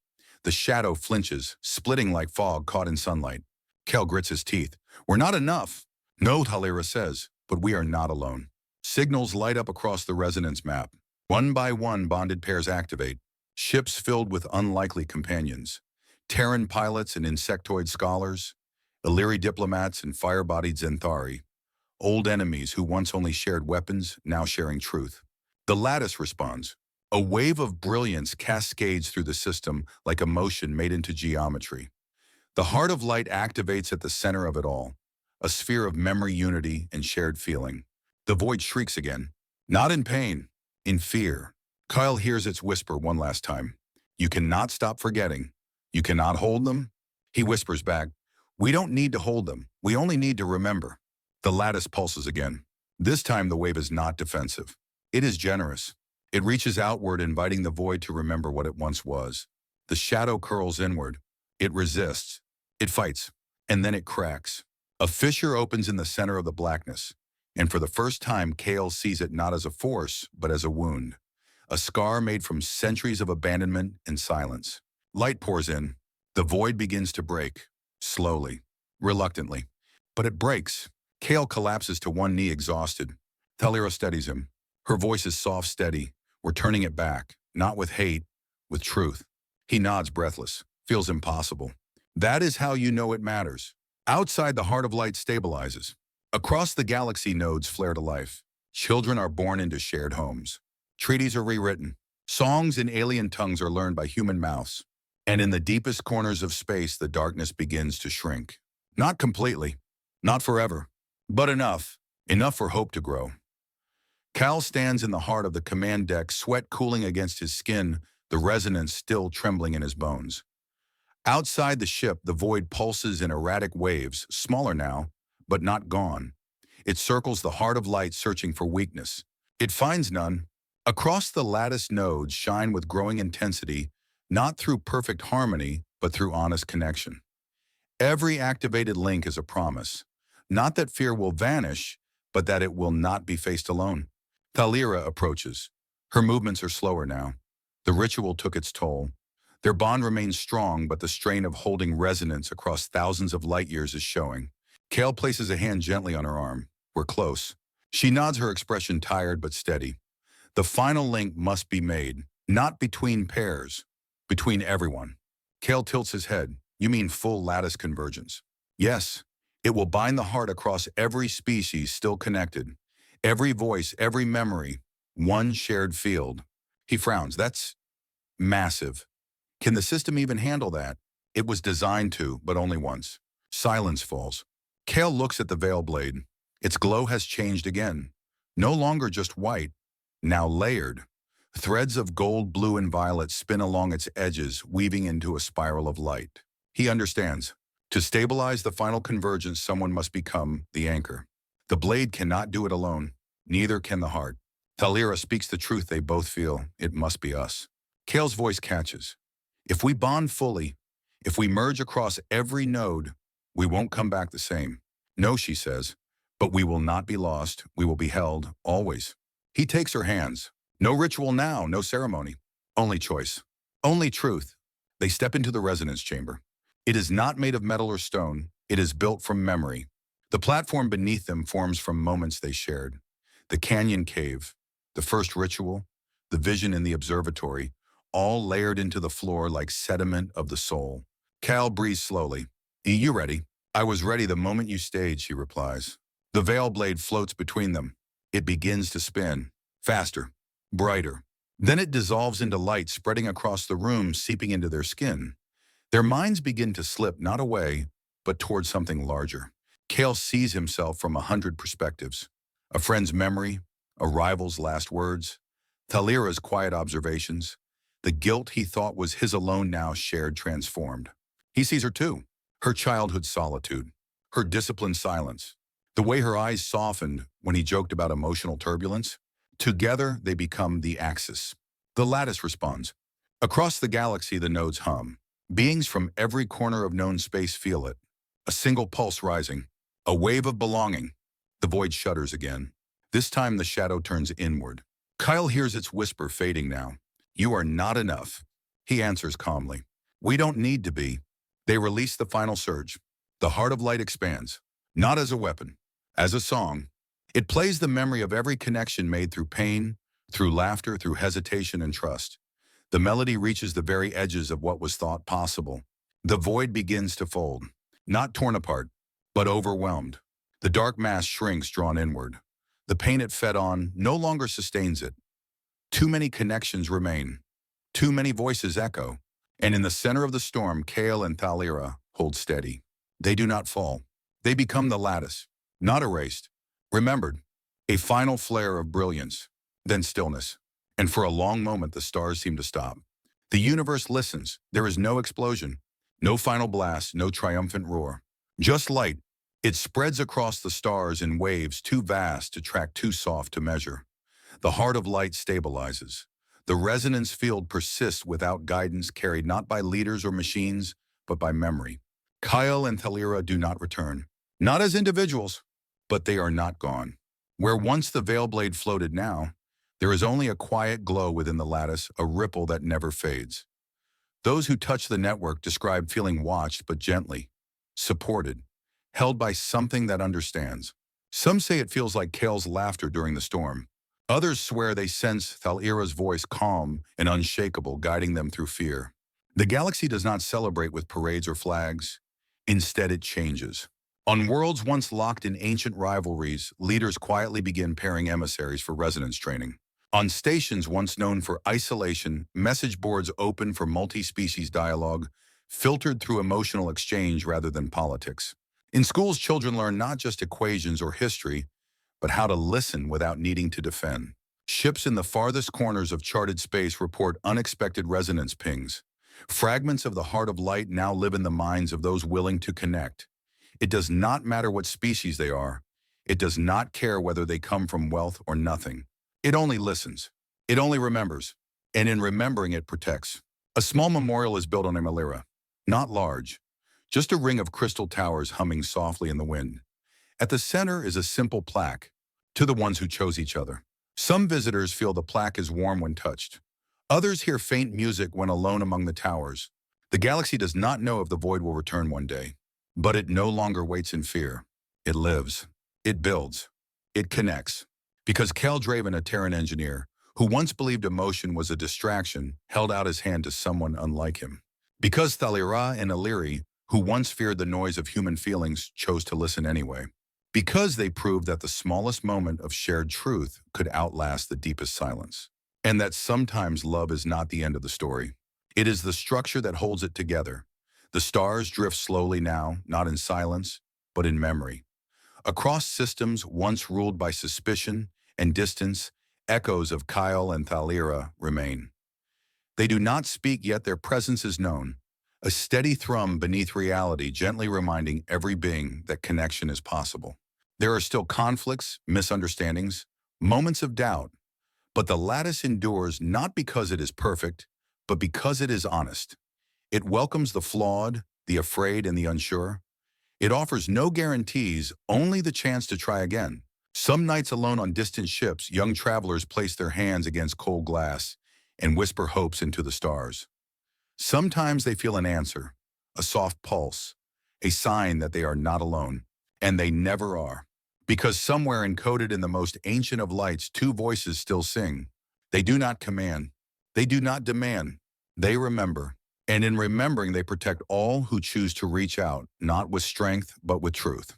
The shadow flinches, splitting like fog caught in sunlight. Kael grits his teeth. We're not enough. No, Thal'ira says, but we are not alone. Signals light up across the resonance map. One by one, bonded pairs activate. Ships filled with unlikely companions. Terran pilots and insectoid scholars. Elyri diplomats and fire-bodied Zenthari. Old enemies who once only shared weapons, now sharing truth. The lattice responds. A wave of brilliance cascades through the system like a motion made into geometry. The heart of light activates at the center of it all, a sphere of memory, unity, and shared feeling. The void shrieks again, not in pain, in fear. Kael hears its whisper one last time. You cannot stop forgetting. You cannot hold them. He whispers back, we don't need to hold them. We only need to remember. The lattice pulses again. This time the wave is not defensive. It is generous. It reaches outward, inviting the void to remember what it once was. The shadow curls inward. It resists. It fights. And then it cracks. A fissure opens in the center of the blackness. And for the first time, Kael sees it not as a force, but as a wound. A scar made from centuries of abandonment and silence. Light pours in. The void begins to break. Slowly. Reluctantly. But it breaks. Kael collapses to one knee, exhausted. Thal'ira steadies him. Her voice is soft, steady. We're turning it back, not with hate, with truth. He nods, breathless. Feels impossible. That is how you know it matters. Outside, the heart of light stabilizes. Across the galaxy, nodes flare to life. Children are born into shared homes. Treaties are rewritten. Songs in alien tongues are learned by human mouths. And in the deepest corners of space, the darkness begins to shrink. Not completely. Not forever. But enough. Enough for hope to grow. Kael stands in the heart of the command deck, sweat cooling against his skin, the resonance still trembling in his bones. Outside the ship, the void pulses in erratic waves, smaller now, but not gone. It circles the heart of light, searching for weakness. It finds none. Across the lattice, nodes shine with growing intensity, not through perfect harmony, but through honest connection. Every activated link is a promise. Not that fear will vanish, but that it will not be faced alone. Thal'ira approaches. Her movements are slower now. The ritual took its toll. Their bond remains strong, but the strain of holding resonance across thousands of light years is showing. Kael places a hand gently on her arm. We're close. She nods, her expression tired but steady. The final link must be made, not between pairs, between everyone. Kael tilts his head. You mean full lattice convergence? Yes. It will bind the heart across every species still connected. Every voice, every memory, one shared field. He frowns. That's massive. Can the system even handle that? It was designed to, but only once. Silence falls. Kael looks at the veil blade. Its glow has changed again. No longer just white, now layered. Threads of gold, blue, and violet spin along its edges, weaving into a spiral of light. He understands. To stabilize the final convergence, someone must become the anchor. The blade cannot do it alone. Neither can the heart. Thal'ira speaks the truth they both feel. It must be us. Kael's voice catches. If we bond fully, if we merge across every node, we won't come back the same. No, she says, but we will not be lost. We will be held, always. He takes her hands. No ritual now, no ceremony. Only choice. Only truth. They step into the resonance chamber. It is not made of metal or stone. It is built from memory. The platform beneath them forms from moments they shared. The canyon cave, the first ritual, the vision in the observatory, all layered into the floor like sediment of the soul. Kael breathes slowly. You ready? I was ready the moment you stayed, she replies. The veil blade floats between them. It begins to spin. Faster. Brighter. Then it dissolves into light, spreading across the room, seeping into their skin. Their minds begin to slip, not away, but towards something larger. Kael sees himself from 100 perspectives. A friend's memory, a rival's last words, Thal'ira's quiet observations, the guilt he thought was his alone now shared transformed. He sees her too, her childhood solitude, her disciplined silence, the way her eyes softened when he joked about emotional turbulence. Together, they become the axis. The lattice responds. Across the galaxy, the nodes hum. Beings from every corner of known space feel it. A single pulse rising. A wave of belonging. The void shudders again. This time, the shadow turns inward. Kael hears its whisper fading now. You are not enough. He answers calmly. We don't need to be. They release the final surge. The heart of light expands. Not as a weapon. As a song. It plays the memory of every connection made through pain, through laughter, through hesitation and trust. The melody reaches the very edges of what was thought possible. The void begins to fold, not torn apart, but overwhelmed. The dark mass shrinks, drawn inward. The pain it fed on no longer sustains it. Too many connections remain. Too many voices echo. And in the center of the storm, Kael and Thal'ira hold steady. They do not fall. They become the lattice, not erased. Remembered, a final flare of brilliance, then stillness. And for a long moment, the stars seem to stop. The universe listens. There is no explosion, no final blast, no triumphant roar. Just light. It spreads across the stars in waves too vast to track, too soft to measure. The heart of light stabilizes. The resonance field persists without guidance, carried not by leaders or machines, but by memory. Kael and Thal'ira do not return. Not as individuals, but they are not gone. Where once the veil blade floated now, there is only a quiet glow within the lattice, a ripple that never fades. Those who touch the network describe feeling watched but gently, supported, held by something that understands. Some say it feels like Kael's laughter during the storm. Others swear they sense Thal'ira's voice calm and unshakable, guiding them through fear. The galaxy does not celebrate with parades or flags. Instead, it changes. On worlds once locked in ancient rivalries, leaders quietly begin pairing emissaries for resonance training. On stations once known for isolation, message boards open for multi-species dialogue, filtered through emotional exchange rather than politics. In schools, children learn not just equations or history, but how to listen without needing to defend. Ships in the farthest corners of charted space report unexpected resonance pings. Fragments of the heart of light now live in the minds of those willing to connect. It does not matter what species they are. It does not care whether they come from wealth or nothing. It only listens. It only remembers. And in remembering, it protects. A small memorial is built on Elyri. Not large. Just a ring of crystal towers humming softly in the wind. At the center is a simple plaque. To the ones who chose each other. Some visitors feel the plaque is warm when touched. Others hear faint music when alone among the towers. The galaxy does not know if the void will return one day. But it no longer waits in fear. It lives. It builds. It connects. Because Kael Draven, a Terran engineer, who once believed emotion was a distraction, held out his hand to someone unlike him. Because Thal'ira and Elyri, who once feared the noise of human feelings, chose to listen anyway. Because they proved that the smallest moment of shared truth could outlast the deepest silence. And that sometimes love is not the end of the story. It is the structure that holds it together. The stars drift slowly now, not in silence, but in memory. Across systems once ruled by suspicion and distance, echoes of Kael and Thal'ira remain. They do not speak, yet their presence is known. a steady thrum beneath reality gently reminding every being that connection is possible. There are still conflicts, misunderstandings, moments of doubt, but the lattice endures not because it is perfect, but because it is honest. It welcomes the flawed, the afraid, and the unsure. It offers no guarantees, only the chance to try again. Some nights alone on distant ships, young travelers place their hands against cold glass and whisper hopes into the stars. Sometimes they feel an answer, a soft pulse, a sign that they are not alone. And they never are. Because somewhere encoded in the most ancient of lights, two voices still sing. They do not command. They do not demand. They remember. And in remembering, they protect all who choose to reach out, not with strength, but with truth.